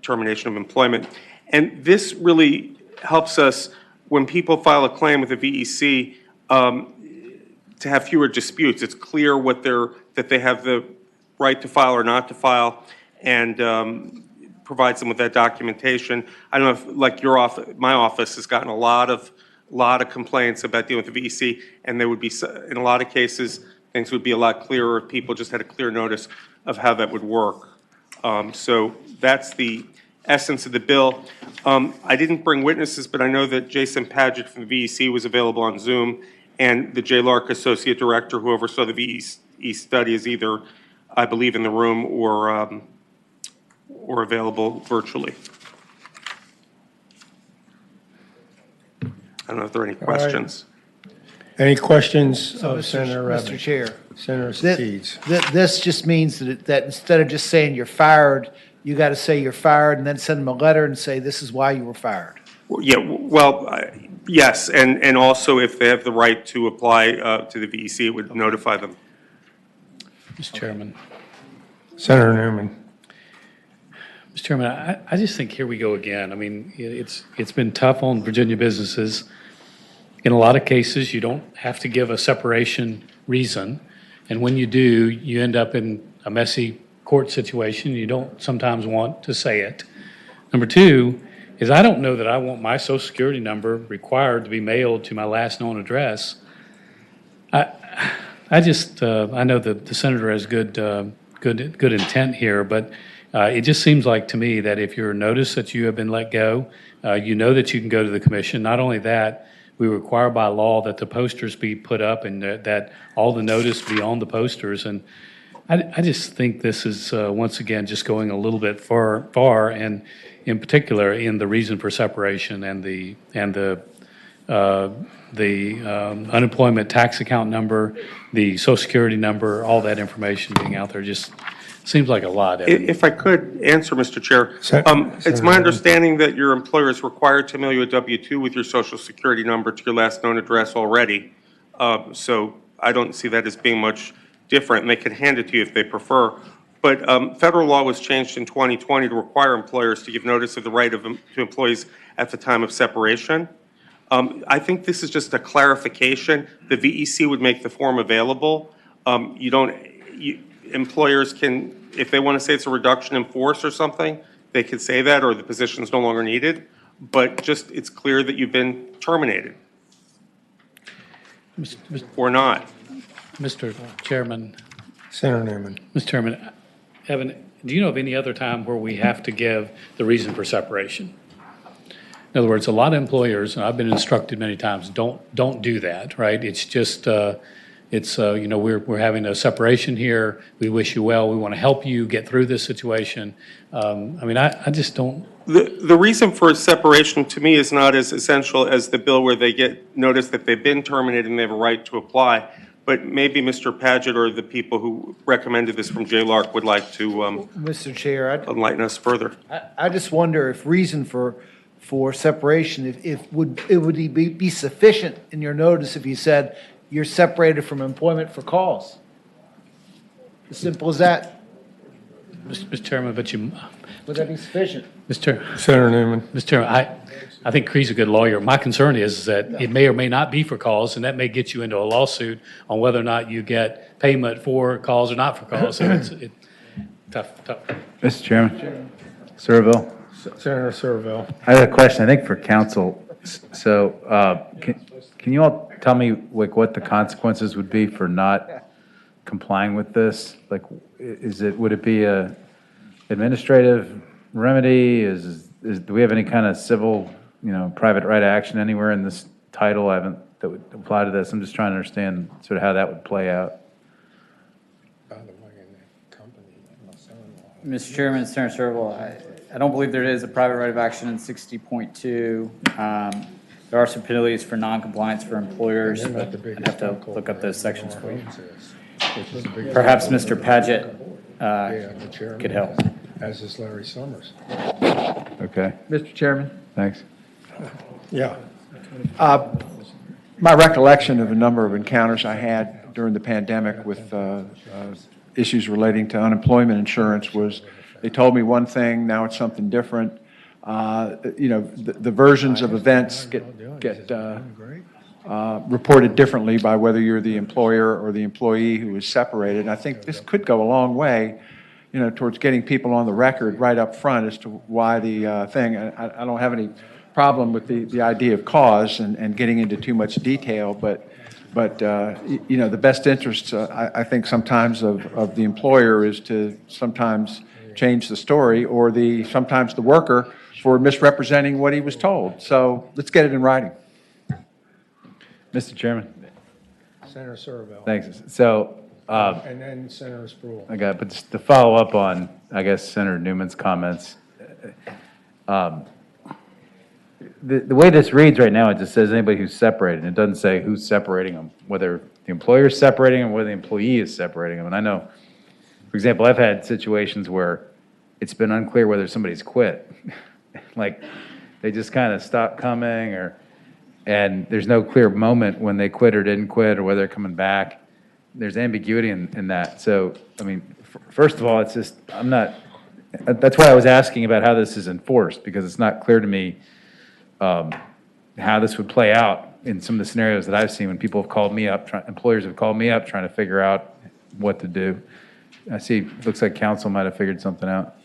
termination of employment. And this really helps us, when people file a claim with the VEC, to have fewer disputes. It's clear that they have the right to file or not to file, and provides them with that documentation. I don't know if, like your office, my office has gotten a lot of complaints about dealing with the VEC, and there would be, in a lot of cases, things would be a lot clearer if people just had a clear notice of how that would work. So that's the essence of the bill. I didn't bring witnesses, but I know that Jason Paget from the VEC was available on Zoom, and the JLARC Associate Director who oversaw the VEC study is either, I believe, in the room or available virtually. I don't know if there are any questions. Any questions So, of Senator Evans? Mr. Chair. Senator This, Steeds. this just means that instead of just saying you're fired, you got to say you're fired and then send them a letter and say this is why you were fired. Yeah, well, yes, and also if they have the right to apply to the VEC, it would notify them. Mr. Chairman. Senator Newman. Mr. Chairman, I just think here we go again. I mean, it's been tough on Virginia businesses. In a lot of cases, you don't have to give a separation reason. And when you do, you end up in a messy court situation. You don't sometimes want to say it. Number two is I don't know that I want my Social Security number required to be mailed to my last known address. I just, I know that the senator has good intent here, but it just seems like to me that if you're noticed that you have been let go, you know that you can go to the commission. Not only that, we require by law that the posters be put up and that all the notice be on the posters. And I just think this is, once again, just going a little bit far, and in particular in the reason for separation and the unemployment tax account number, the Social Security number, all that information being out there just seems like a lot. Evan. If I could answer, Mr. Chair, it's my understanding that your employer is required to mail you a W-2 with your Social Security number to your last known address already. So I don't see that as being much different, and they can hand it to you if they prefer. But federal law was changed in 2020 to require employers to give notice of the right to employees at the time of separation. I think this is just a clarification. The VEC would make the form available. Employers can, if they want to say it's a reduction in force or something, they could say that, or the position is no longer needed. But just, it's clear that you've been terminated. Or not. Mr. Chairman. Senator Newman. Mr. Chairman, Evan, do you know of any other time where we have to give the reason for separation? In other words, a lot of employers, and I've been instructed many times, don't do that, right? It's just, you know, we're having a separation here. We wish you well. We want to help you get through this situation. I mean, I just don't. The reason for separation to me is not as essential as the bill where they get notice that they've been terminated and they have a right to apply. But maybe Mr. Paget or the people who recommended this from JLARC would like to Mr. Chair, enlighten us further. I just wonder if reason for separation, if would be sufficient in your notice if you said you're separated from employment for cause? As simple as that. Mr. Chairman, but you. Would that be sufficient? Senator Newman. Mr. Chairman, I think Cree's a good lawyer. My concern is that it may or may not be for cause, and that may get you into a lawsuit on whether or not you get payment for cause or not for cause. So it's tough. Mr. Chairman, Surville. Senator Surville. I have a question, I think, for council. So can you all tell me like what the consequences would be for not complying with this? Like, would it be a administrative remedy? Do we have any kind of civil, private right of action anywhere in this title that would apply to this? I'm just trying to understand sort of how that would play out. Mr. Chairman, Senator Serval, I don't believe there is a private right of action in 60.2. There are some penalties for noncompliance for employers, but I'd have to look up those sections for you. Perhaps Mr. Paget could help. As is Larry Summers. Okay. Mr. Chairman? Thanks. Yeah. My recollection of a number of encounters I had during the pandemic with issues relating to unemployment insurance was they told me one thing, now it's something different. The versions of events get reported differently by whether you're the employer or the employee who is separated. And I think this could go a long way, towards getting people on the record right up front as to why the thing. I don't have any problem with the idea of cause and getting into too much detail, but the best interest, I think, sometimes of the employer is to sometimes change the story, or sometimes the worker for misrepresenting what he was told. So let's get it in writing. Mr. Chairman. Senator Surville. Thanks. So. And then Senator Spruill. I got it, but just to follow up on, I guess, Senator Newman's comments. The way this reads right now, it just says anybody who's separated. It doesn't say who's separating them, whether the employer is separating them or whether the employee is separating them. And I know, for example, I've had situations where it's been unclear whether somebody's quit. Like they just kind of stopped coming, and there's no clear moment when they quit or didn't quit or whether they're coming back. There's ambiguity in that. So, I mean, first of all, it's just, that's why I was asking about how this is enforced, because it's not clear to me how this would play out in some of the scenarios that I've seen when people have called me up, employers have called me up trying to figure out what to do. I see, looks like council might have figured something out.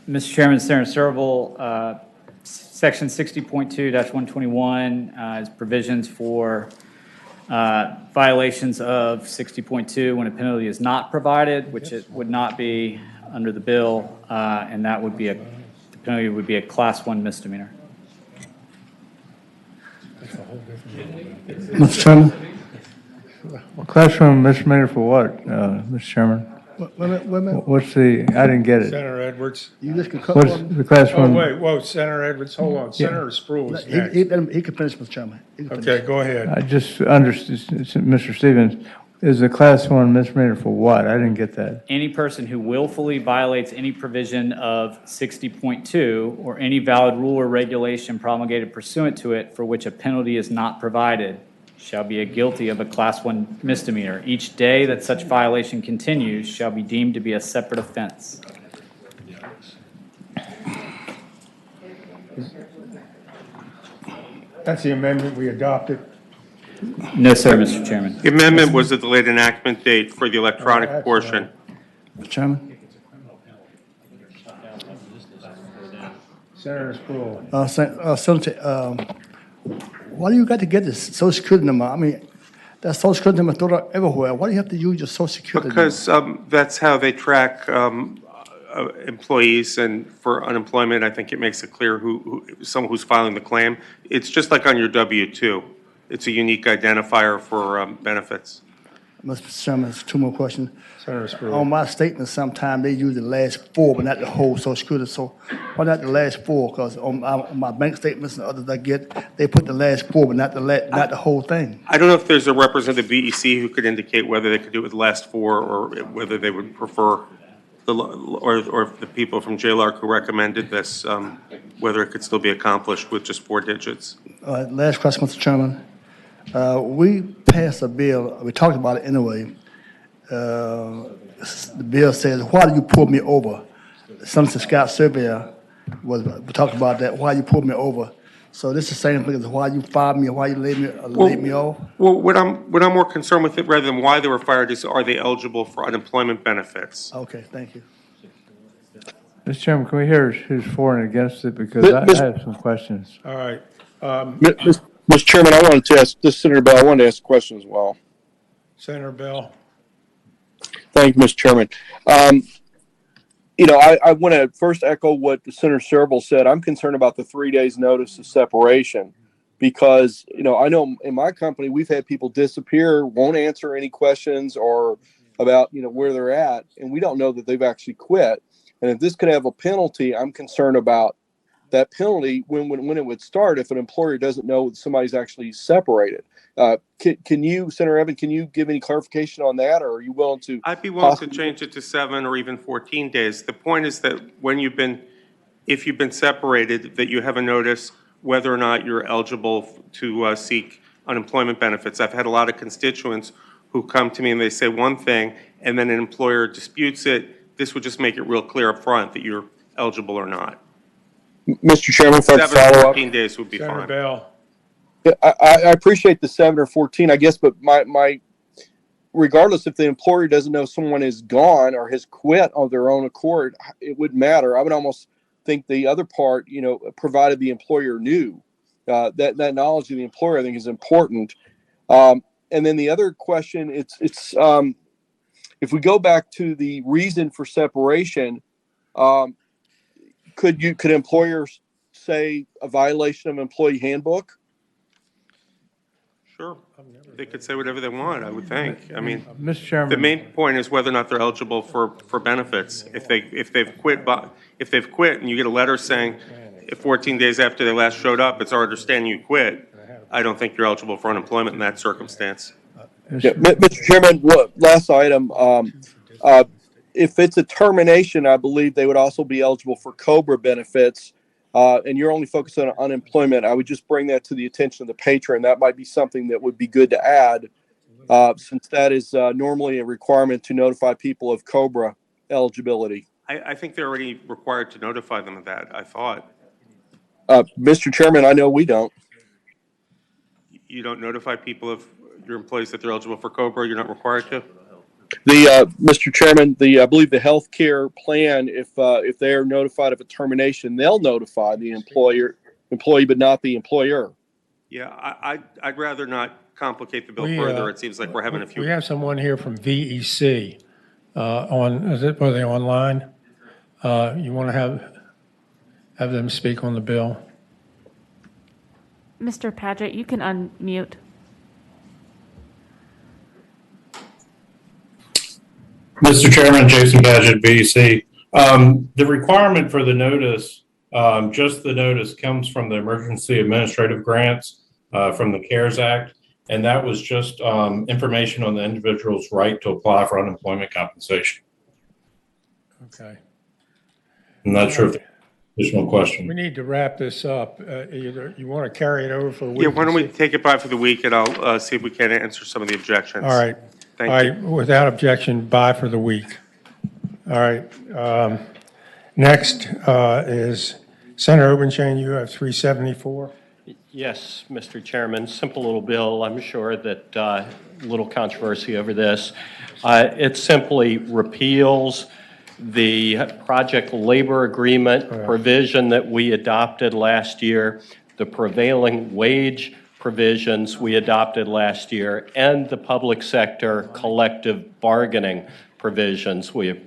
Mr. Chairman, Senator Serval, Section 60.2-121 is provisions for violations of 60.2 when a penalty is not provided, which it would not be under the bill, and that would be the penalty would be a Class 1 misdemeanor. Mr. Chairman? Well, classroom misdemeanor for what, Mr. Chairman? Wait a minute. What's the, I didn't get it. Senator Edwards. You just can cut What's one. the class Oh, one? wait, whoa, Senator Edwards, hold on. Senator Sproul is next. He can finish, Mr. Chairman. He can finish. Okay, go ahead. I just understood, Mr. Stevens, is the class one misdemeanor for what? I didn't get that. Any person who willfully violates any provision of 60.2 or any valid rule or regulation promulgated pursuant to it for which a penalty is not provided shall be guilty of a Class 1 misdemeanor. Each day that such violation continues shall be deemed to be a separate offense. That's the amendment we adopted. No, sir, Mr. Chairman. The amendment was a delayed enactment date for the electronic portion. Mr. Chairman? Senator Sproul. Senator, why do you got to get this social security number? I mean, that social security number thrown out everywhere. Why do you have to use your social security number? Because that's how they track employees, and for unemployment, I think it makes it clear someone who's filing the claim. It's just like on your W-2. It's a unique identifier for benefits. Mr. Chairman, there's two more questions. Senator Sproul. On my statement, sometimes they use the last four, but not the whole social security. So why not the last four? Because on my bank statements and others I get, they put the last four, but not the whole thing. I don't know if there's a representative VEC who could indicate whether they could do it with the last four or whether they would prefer or if the people from JLARC who recommended this, whether it could still be accomplished with just 4 digits. Last question, Mr. Chairman. We passed a bill, we talked about it anyway. The bill says, why do you pull me over? Senator Scott Surveyor we talked about that, why you pulled me over. So this is the same thing as why you fired me or why you laid me off? Well, what I'm more concerned with it, rather than why they were fired, is are they eligible for unemployment benefits? Okay, thank you. Mr. Chairman, can we hear who's for and against it? Because I have some questions. All right. Mr. Chairman, I wanted to ask, this Senator Bell, I wanted to ask a question as well. Senator Bell. Thank you, Mr. Chairman. I want to first echo what Senator Serval said. I'm concerned about the 3 days notice of separation because, I know in my company, we've had people disappear, won't answer any questions or about, where they're at. And we don't know that they've actually quit. And if this could have a penalty, I'm concerned about that penalty when it would start if an employer doesn't know that somebody's actually separated. Can you, Senator Evan, can you give any clarification on that, or are you willing to? I'd be willing to change it to 7 or even 14 days. The point is that if you've been separated, that you have a notice whether or not you're eligible to seek unemployment benefits. I've had a lot of constituents who come to me and they say one thing, and then an employer disputes it. This would just make it real clear up front that you're eligible or not. Mr. Chairman, if I could 7 follow or up. 14 days would be Senator fine. Bell. I appreciate the 7 or 14, I guess, but my regardless if the employer doesn't know someone is gone or has quit on their own accord, it would matter. I would almost think the other part, provided the employer knew that knowledge of the employer, I think, is important. And then the other question, it's if we go back to the reason for separation, could employers say a violation of employee handbook? Sure. They could say whatever they want, I would think. I mean, Mr. Chairman. the main point is whether or not they're eligible for benefits. If they've quit and you get a letter saying 14 days after they last showed up, it's our understanding you quit, I don't think you're eligible for unemployment in that circumstance. Yeah, Mr. Chairman, last item. If it's a termination, I believe they would also be eligible for COBRA benefits. And you're only focused on unemployment. I would just bring that to the attention of the patron. That might be something that would be good to add, since that is normally a requirement to notify people of COBRA eligibility. I think they're already required to notify them of that, I thought. Mr. Chairman, I know we don't. You don't notify people of your employees that they're eligible for COBRA? You're not required to? Mr. Chairman, I believe the health care plan, if they are notified of a termination, they'll notify the employee, but not the employer. Yeah, I'd rather not complicate the bill We, further. It seems like we're having a few. We have someone here from VEC were they online? You want to have them speak on the bill? Mr. Paget, you can unmute. Mr. Chairman, Jason Paget, VEC. The requirement for the notice, just the notice, comes from the emergency administrative grants from the CARES Act, and that was just information on the individual's right to apply for unemployment compensation. Okay. I'm not sure if there's additional question. We need to wrap this up. Either you want to carry it over for a week? Yeah, why don't we take it by for the week, and I'll see if we can answer some of the objections. All right. Thank All you. right, without objection, bye for the week. All right. Next is Senator Obenshain, you have 374. Yes, Mr. Chairman, simple little bill. I'm sure that little controversy over this. It simply repeals the project labor agreement provision that we adopted last year, the prevailing wage provisions we adopted last year, and the public sector collective bargaining provisions we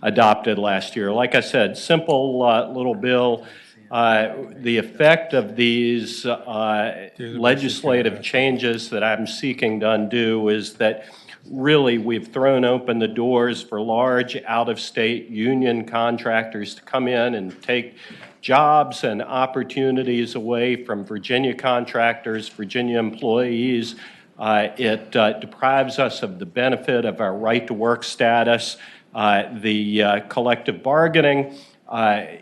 adopted last year. Like I said, simple little bill. The effect of these legislative changes that I'm seeking to undo is that really we've thrown open the doors for large out-of-state union contractors to come in and take jobs and opportunities away from Virginia contractors, Virginia employees. It deprives us of the benefit of our right-to-work status. The collective bargaining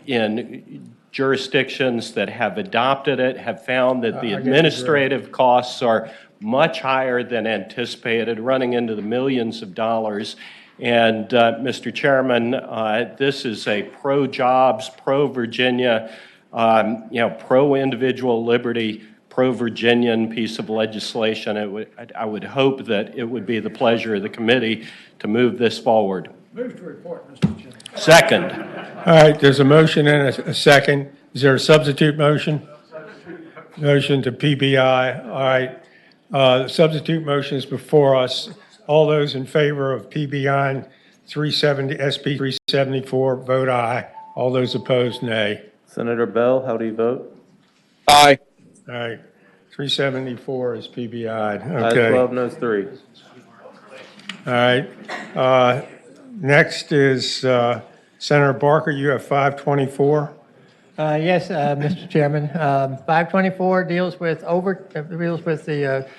in jurisdictions that have adopted it have found that the administrative costs are much higher than anticipated, running into the millions of dollars. And Mr. Chairman, this is a pro-jobs, pro-Virginia, pro-individual liberty, pro-Virginian piece of legislation. I would hope that it would be the pleasure of the committee to move this forward. Move to report, Mr. Chairman. Second. All right, there's a motion and a second. Is there a substitute motion? Motion to PBI. All right. The substitute motion is before us. All those in favor of PBI 370, SB 374, vote aye. All those opposed, nay. Senator Bell, how do you vote? Aye. All right. 374 is PBI. Ayes Okay. 12, noes 3. All right. Next is Senator Barker. You have 524. Yes, Mr. Chairman. 524 deals with the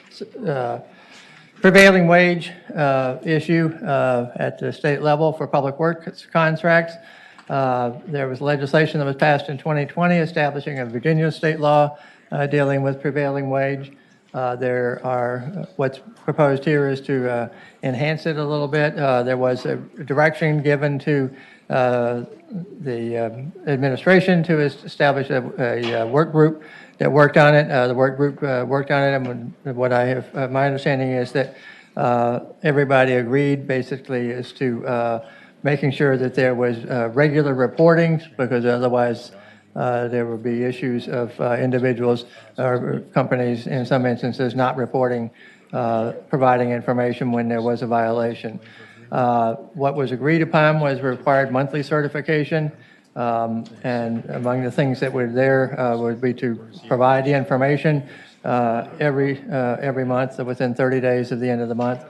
prevailing wage issue at the state level for public works contracts. There was legislation that was passed in 2020 establishing a Virginia state law dealing with prevailing wage. What's proposed here is to enhance it a little bit. There was a direction given to the administration to establish a work group that worked on it. The work group worked on it, and what I have, my understanding is that everybody agreed basically as to making sure that there was regular reporting, because otherwise there would be issues of individuals or companies in some instances not reporting, providing information when there was a violation. What was agreed upon was required monthly certification, and among the things that were there would be to provide the information every month, within 30 days of the end of the month,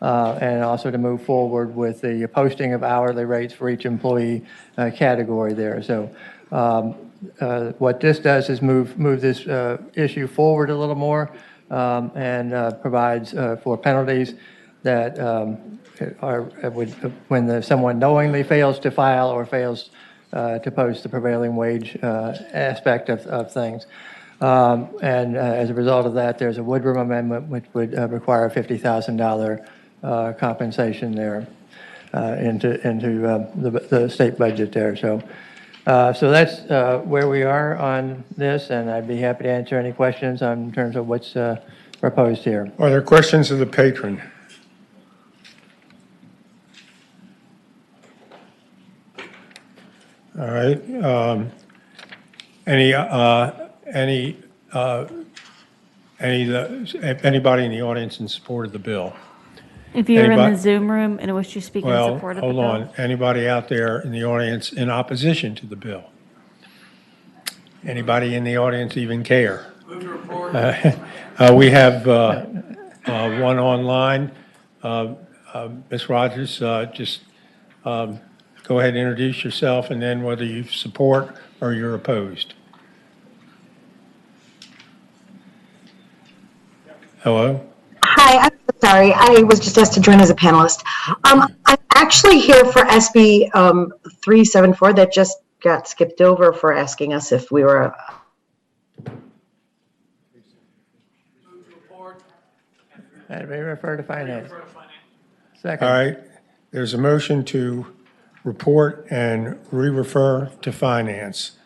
and also to move forward with the posting of hourly rates for each employee category there. So what this does is move this issue forward a little more, and provides for penalties that when someone knowingly fails to file or fails to post the prevailing wage aspect of things. And as a result of that, there's a Woodrum amendment which would require a $50,000 compensation there into the state budget there. So that's where we are on this, and I'd be happy to answer any questions in terms of what's proposed here. Are there questions of the patron? All right. Any, anybody in the audience in support of the bill? If you're in the Anybody? Zoom room and wish to speak in Well, support of the hold bill. on. Anybody out there in the audience in opposition to the bill? Anybody in the audience even care? We have one online. Ms. Rogers, just go ahead and introduce yourself and then whether you support or you're opposed. Hello? Hi, I'm so sorry. I was just asked to join as a panelist. I'm actually here for SB 374 that just got skipped over for asking us if we were. And we refer to finance. Second. All right. There's a motion to report and re-refer to finance.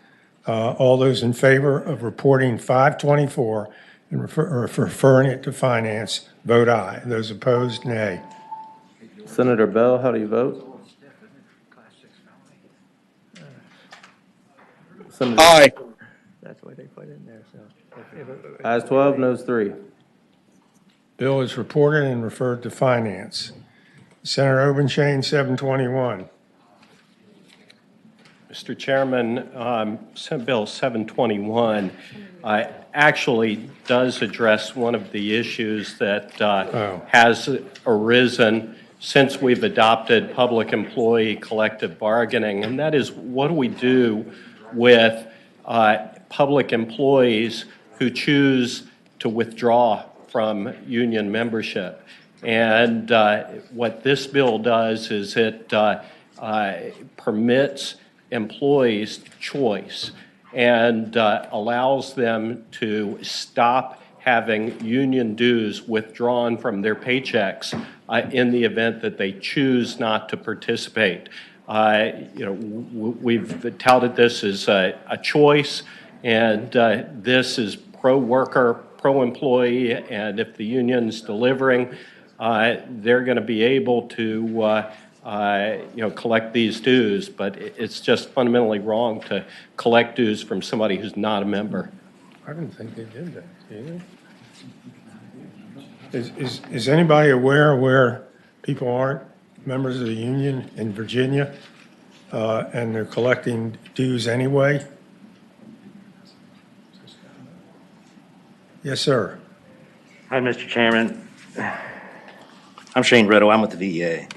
All those in favor of reporting 524 and referring it to finance, vote aye. Those opposed, nay. Senator Bell, how do you vote? Senator, Aye. That's what they put in there, so. ayes 12, noes 3. Bill is reported and referred to finance. Senator Obenshain, 721. Mr. Chairman, Senate Bill 721 actually does address one of the issues that has arisen since we've adopted public employee collective bargaining, and that is what do we do with public employees who choose to withdraw from union membership. And what this bill does is it permits employees choice and allows them to stop having union dues withdrawn from their paychecks in the event that they choose not to participate. We've touted this as a choice, and this is pro-worker, pro-employee, and if the union's delivering, they're going to be able to collect these dues, but it's just fundamentally wrong to collect dues from somebody who's not a member. I didn't think they did that, do you? Is anybody aware where people aren't members of the union in Virginia and they're collecting dues anyway? Yes, sir. Hi, Mr. Chairman. I'm Shane Riddle. I'm with the VEA.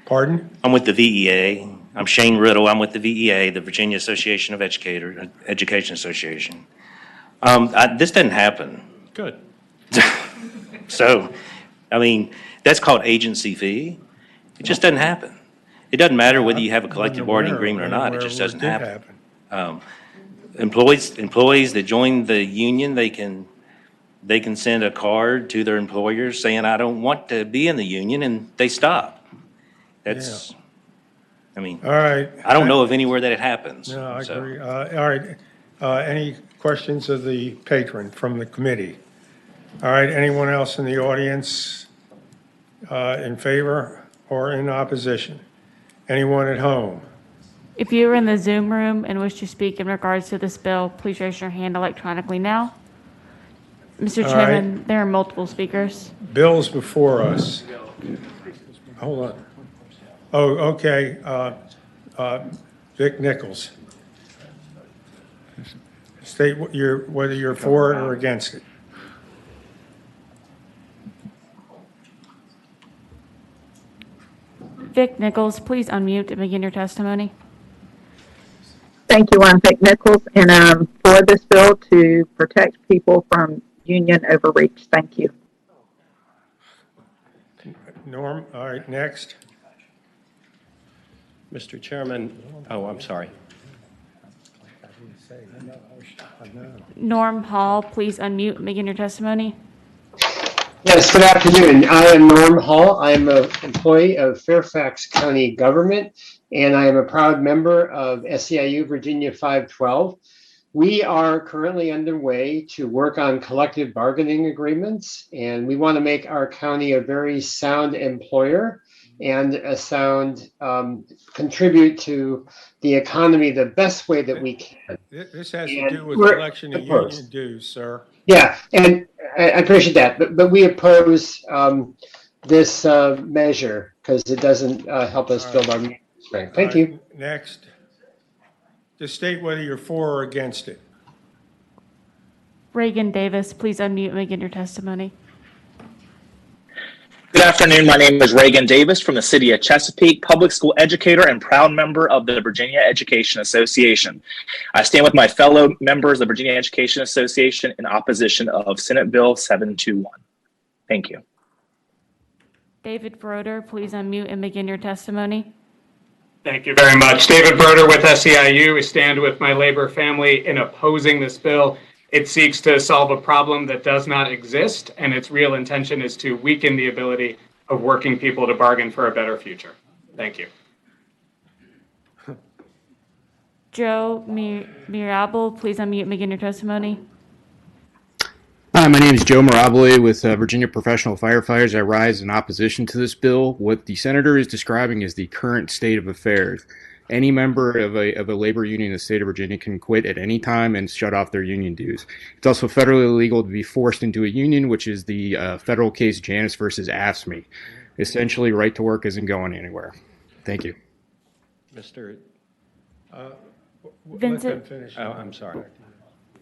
Pardon? I'm with the VEA. I'm Shane Riddle. I'm with the VEA, the Virginia Association of Education Association. This doesn't happen. Good. So, I mean, that's called agency fee. It just doesn't happen. It doesn't matter whether you have a collective bargaining agreement or not. It just doesn't happen. Employees that join the union, they can send a card to their employers saying, I don't want to be in the union, and they stop. That's, I mean, All right. I don't know of anywhere that it happens. No, I So, agree. All right. Any questions of the patron from the committee? All right. Anyone else in the audience in favor or in opposition? Anyone at home? If you are in the Zoom room and wish to speak in regards to this bill, please raise your hand electronically now. Mr. All Chairman, right. there are multiple speakers. Bills before us. Hold on. Oh, okay. Vic Nichols. State whether you're for it or against it. Vic Nichols, please unmute and begin your testimony. Thank you. I'm Vic Nichols, and I'm for this bill to protect people from union overreach. Thank you. Norm, all right, next. Mr. Chairman, oh, I'm sorry. Norm Hall, please unmute and begin your testimony. Yes, good afternoon. I am Norm Hall. I am an employee of Fairfax County Government, and I am a proud member of SEIU Virginia 512. We are currently underway to work on collective bargaining agreements, and we want to make our county a very sound employer. and a sound, contribute to the economy the best way that we can. This has to And do with we're election of opposed. union dues, sir. Yeah, and I appreciate that, but we oppose this measure because it doesn't help us build our strength. Thank you. Next. Just state whether you're for or against it. Reagan Davis, please unmute and begin your testimony. Good afternoon. My name is Reagan Davis from the city of Chesapeake, public school educator and proud member of the Virginia Education Association. I stand with my fellow members of the Virginia Education Association in opposition of Senate Bill 721. Thank you. David Broder, please unmute and begin your testimony. Thank you very much. David Broder with SEIU. We stand with my labor family in opposing this bill. It seeks to solve a problem that does not exist, and its real intention is to weaken the ability of working people to bargain for a better future. Thank you. Joe Mirabel, please unmute and begin your testimony. Hi, my name is Joe Mirabile with Virginia Professional Firefighters. I rise in opposition to this bill. What the senator is describing is the current state of affairs. Any member of a labor union in the state of Virginia can quit at any time and shut off their union dues. It's also federally illegal to be forced into a union, which is the federal case Janus versus AFSCME. Essentially, right to work isn't going anywhere. Thank you. Mr. Vincent- Let them finish. Oh, I'm sorry.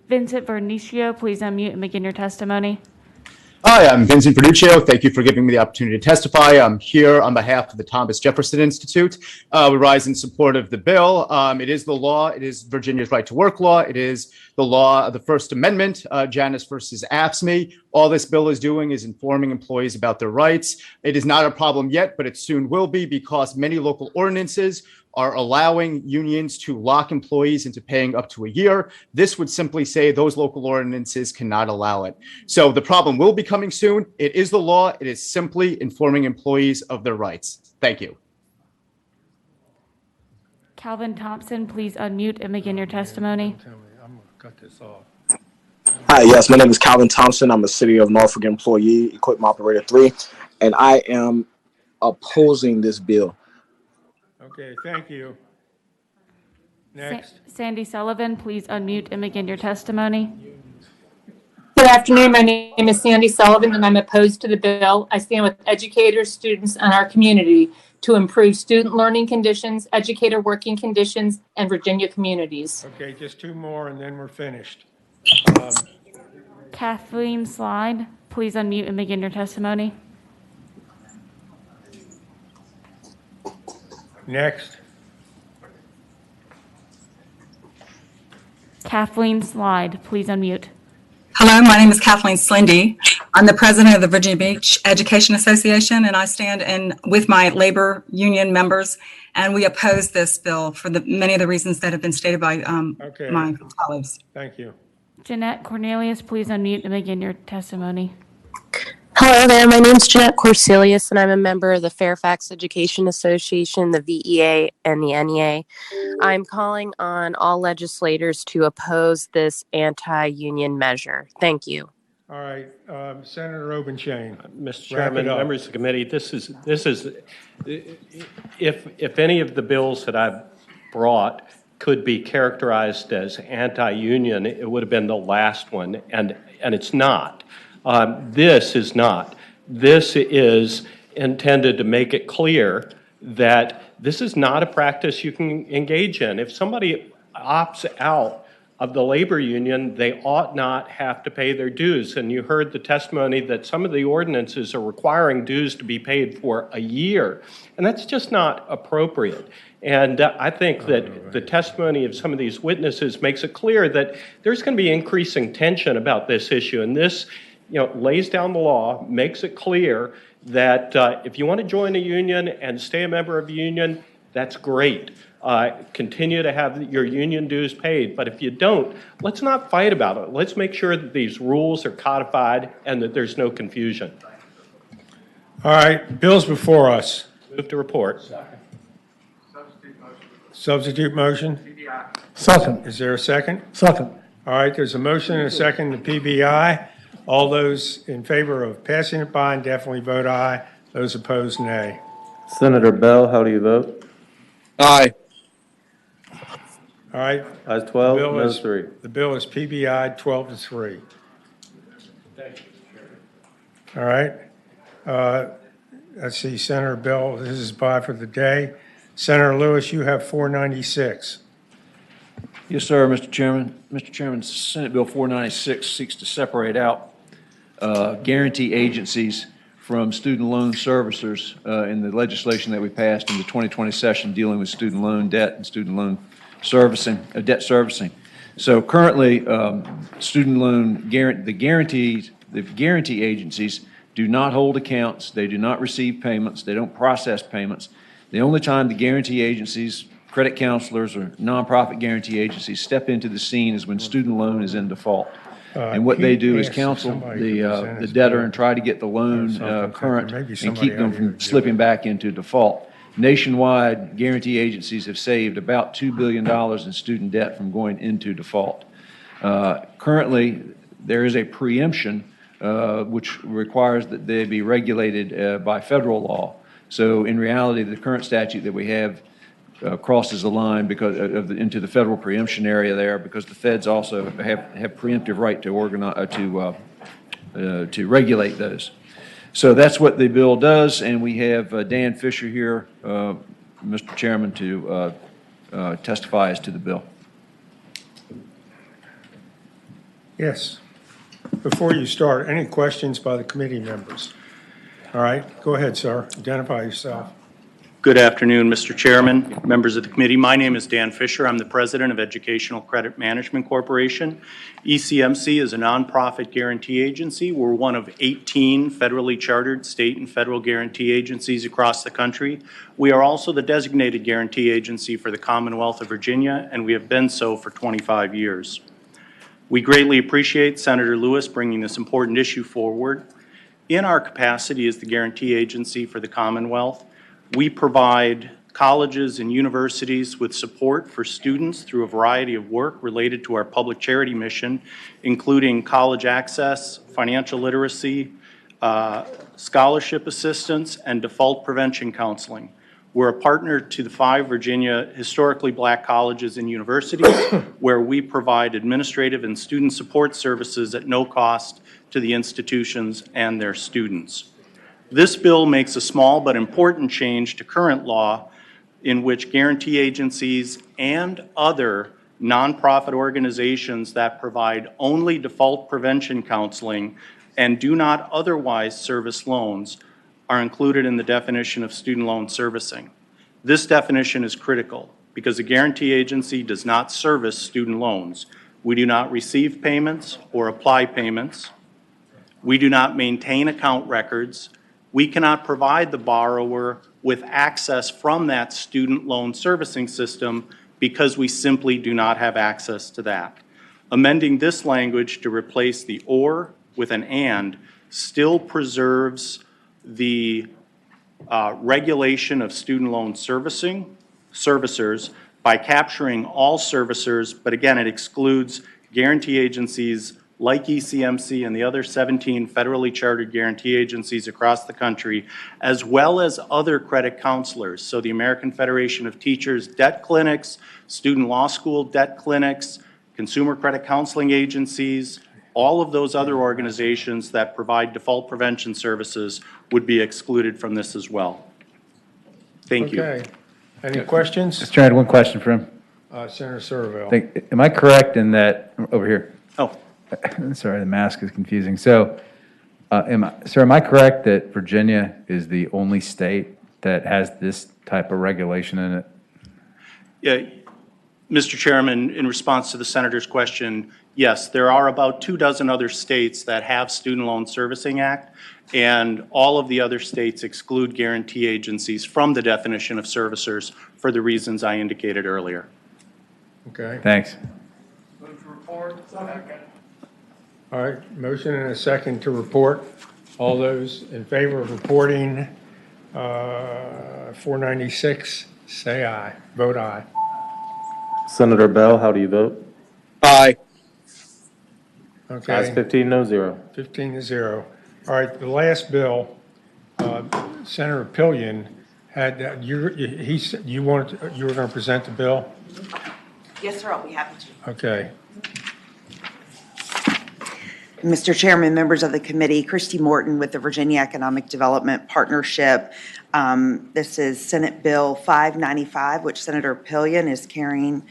Vincent Vernicio, please unmute and begin your testimony. Hi, I'm Vincent Verduccio. Thank you for giving me the opportunity to testify. I'm here on behalf of the Thomas Jefferson Institute. We rise in support of the bill. It is the law. It is Virginia's right to work law. It is the law of the First Amendment, Janus versus AFSCME. All this bill is doing is informing employees about their rights. It is not a problem yet, but it soon will be because many local ordinances are allowing unions to lock employees into paying up to a year. This would simply say those local ordinances cannot allow it. So the problem will be coming soon. It is the law. It is simply informing employees of their rights. Thank you. Calvin Thompson, please unmute and begin your testimony. I'm going to cut this off. Hi, yes, my name is Calvin Thompson. I'm a City of Norfolk employee, Equipment Operator 3, and I am opposing this bill. Okay, thank you. Next. Sandy Sullivan, please unmute and begin your testimony. Good afternoon. My name is Sandy Sullivan, and I'm opposed to the bill. I stand with educators, students, and our community to improve student learning conditions, educator working conditions, and Virginia communities. Okay, just two more and then we're finished. Kathleen Slide, please unmute and begin your testimony. Next. Kathleen Slide, please unmute. Hello, my name is Kathleen Slindy. I'm the president of the Virginia Beach Education Association, and I stand in with my labor union members, and we oppose this bill for many of the reasons that have been stated by my colleagues. Thank you. Jeanette Cornelius, please unmute and begin your testimony. Hello there, my name is Jeanette Corsilius, and I'm a member of the Fairfax Education Association, the VEA, and the NEA. I'm calling on all legislators to oppose this anti-union measure. Thank you. All right, Senator Obenshain. Mr. Chairman, members of the committee, this is if any of the bills that I've brought could be characterized as anti-union, it would have been the last one, and it's not. This is not. This is intended to make it clear that this is not a practice you can engage in. If somebody opts out of the labor union, they ought not have to pay their dues. And you heard the testimony that some of the ordinances are requiring dues to be paid for a year. And that's just not appropriate. And I think that the testimony of some of these witnesses makes it clear that there's going to be increasing tension about this issue. And this, lays down the law, makes it clear that if you want to join a union and stay a member of a union, that's great. Continue to have your union dues paid. But if you don't, let's not fight about it. Let's make sure that these rules are codified and that there's no confusion. All right, bills before us. Move to report. Substitute motion? Second. Is there a second? Second. All right, there's a motion and a second to PBI. All those in favor of passing it by definitely vote aye. Those opposed, nay. Senator Bell, how do you vote? Aye. All right. Ayes The 12, bill noes is- 3. The bill is PBI 12-3. All right. Let's see, Senator Bell, this is by for the day. Senator Lewis, you have 496. Yes, sir, Mr. Chairman. Mr. Chairman, Senate Bill 496 seeks to separate out guarantee agencies from student loan servicers in the legislation that we passed in the 2020 session dealing with student loan debt and student loan servicing, debt servicing. So currently, student loan the guarantee agencies do not hold accounts, they do not receive payments, they don't process payments. The only time the guarantee agencies, credit counselors, or nonprofit guarantee agencies step into the scene is when student loan is in default. And what they do is counsel the debtor and try to get the loan current and keep them from slipping back into default. Nationwide, guarantee agencies have saved about $2 billion in student debt from going into default. Currently, there is a preemption which requires that they be regulated by federal law. So in reality, the current statute that we have crosses the line because into the federal preemption area there, because the feds also have preemptive right to organize to regulate those. So that's what the bill does, and we have Dan Fisher here, Mr. Chairman, to testify as to the bill. Yes. Before you start, any questions by the committee members? All right, go ahead, sir. Identify yourself. Good afternoon, Mr. Chairman, members of the committee. My name is Dan Fisher. I'm the president of Educational Credit Management Corporation. ECMC is a nonprofit guarantee agency. We're one of 18 federally chartered state and federal guarantee agencies across the country. We are also the designated guarantee agency for the Commonwealth of Virginia, and we have been so for 25 years. We greatly appreciate Senator Lewis bringing this important issue forward. In our capacity as the guarantee agency for the Commonwealth, we provide colleges and universities with support for students through a variety of work related to our public charity mission, including college access, financial literacy, scholarship assistance, and default prevention counseling. We're a partner to the 5 Virginia historically black colleges and universities where we provide administrative and student support services at no cost to the institutions and their students. This bill makes a small but important change to current law in which guarantee agencies and other nonprofit organizations that provide only default prevention counseling and do not otherwise service loans are included in the definition of student loan servicing. This definition is critical because a guarantee agency does not service student loans. We do not receive payments or apply payments. We do not maintain account records. We cannot provide the borrower with access from that student loan servicing system because we simply do not have access to that. Amending this language to replace the or with an and still preserves the regulation of student loan servicers by capturing all servicers, but again, it excludes guarantee agencies like ECMC and the other 17 federally chartered guarantee agencies across the country, as well as other credit counselors. So the American Federation of Teachers debt clinics, student law school debt clinics, consumer credit counseling agencies, all of those other organizations that provide default prevention services would be excluded from this as well. Thank you. Okay. Any questions? Mr. Chairman, I had one question for him. Senator Surville. Am I correct in that, over here? Oh. Sorry, the mask is confusing. So, am I correct that Virginia is the only state that has this type of regulation in it? Yeah, Mr. Chairman, in response to the Senator's question, yes, there are about 24 other states that have Student Loan Servicing Act, and all of the other states exclude guarantee agencies from the definition of servicers for the reasons I indicated earlier. Okay. Thanks. All right, motion and a second to report. All those in favor of reporting 496, say aye. Vote aye. Senator Bell, how do you vote? Aye. Okay. Ayes 15, no 0. 15-0. All right, the last bill, Senator Pillion had, you wanted, you were going to present the bill? Yes, sir, I'll be happy to. Okay. Mr. Chairman, members of the committee, Christy Morton with the Virginia Economic Development Partnership. This is Senate Bill 595, which Senator Pillion is carrying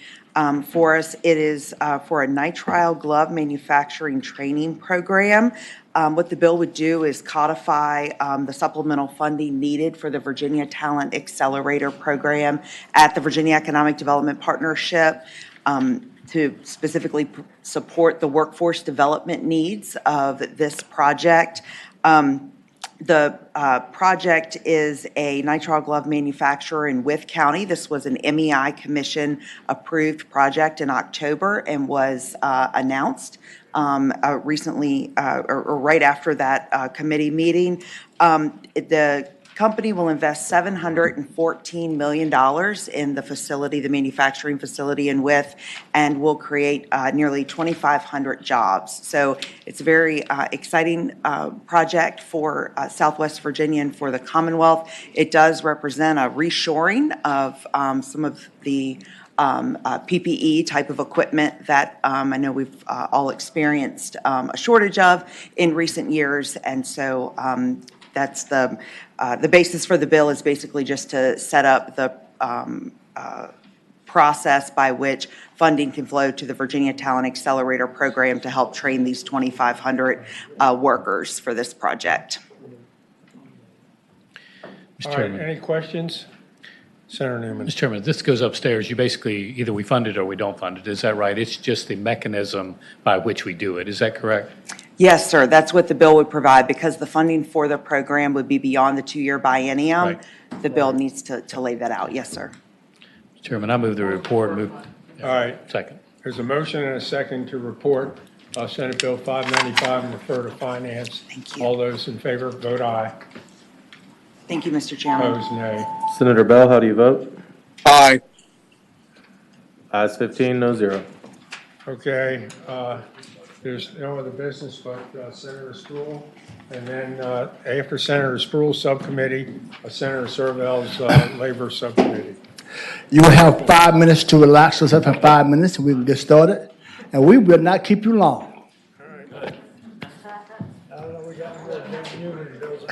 for us. It is for a nitrile glove manufacturing training program. What the bill would do is codify the supplemental funding needed for the Virginia Talent Accelerator Program at the Virginia Economic Development Partnership. To specifically support the workforce development needs of this project. The project is a nitrile glove manufacturer in Wythe County. This was an MEI Commission approved project in October and was announced recently or right after that committee meeting. The company will invest $714 million in the facility, the manufacturing facility in Wythe, and will create nearly 2,500 jobs. So it's a very exciting project for Southwest Virginia and for the Commonwealth. It does represent a reshoring of some of the PPE type of equipment that I know we've all experienced a shortage of in recent years. And so that's the basis for the bill is basically just to set up the process by which funding can flow to the Virginia Talent Accelerator Program to help train these 2,500 workers for this project. All right, any questions? Senator Newman. Mr. Chairman, this goes upstairs. You basically, either we fund it or we don't fund it. Is that right? It's just the mechanism by which we do it. Is that correct? Yes, sir. That's what the bill would provide. Because the funding for the program would be beyond the two-year biennium, Right. the bill needs to lay that out. Yes, sir. Mr. Chairman, I move the report. Move. All right. Second. There's a motion and a second to report Senate Bill 595 and refer to finance. Thank you. All those in favor, vote aye. Thank you, Mr. Chairman. Opposed, nay. Senator Bell, how do you vote? Aye. Ayes 15, no zero. Okay, there's no other business but Senator Spruill. And then after Senator Spruill's subcommittee, Senator Servell's labor subcommittee. You will have 5 minutes to relax yourself in 5 minutes, and we can get started. And we will not keep you long. I don't know, we got more unity, those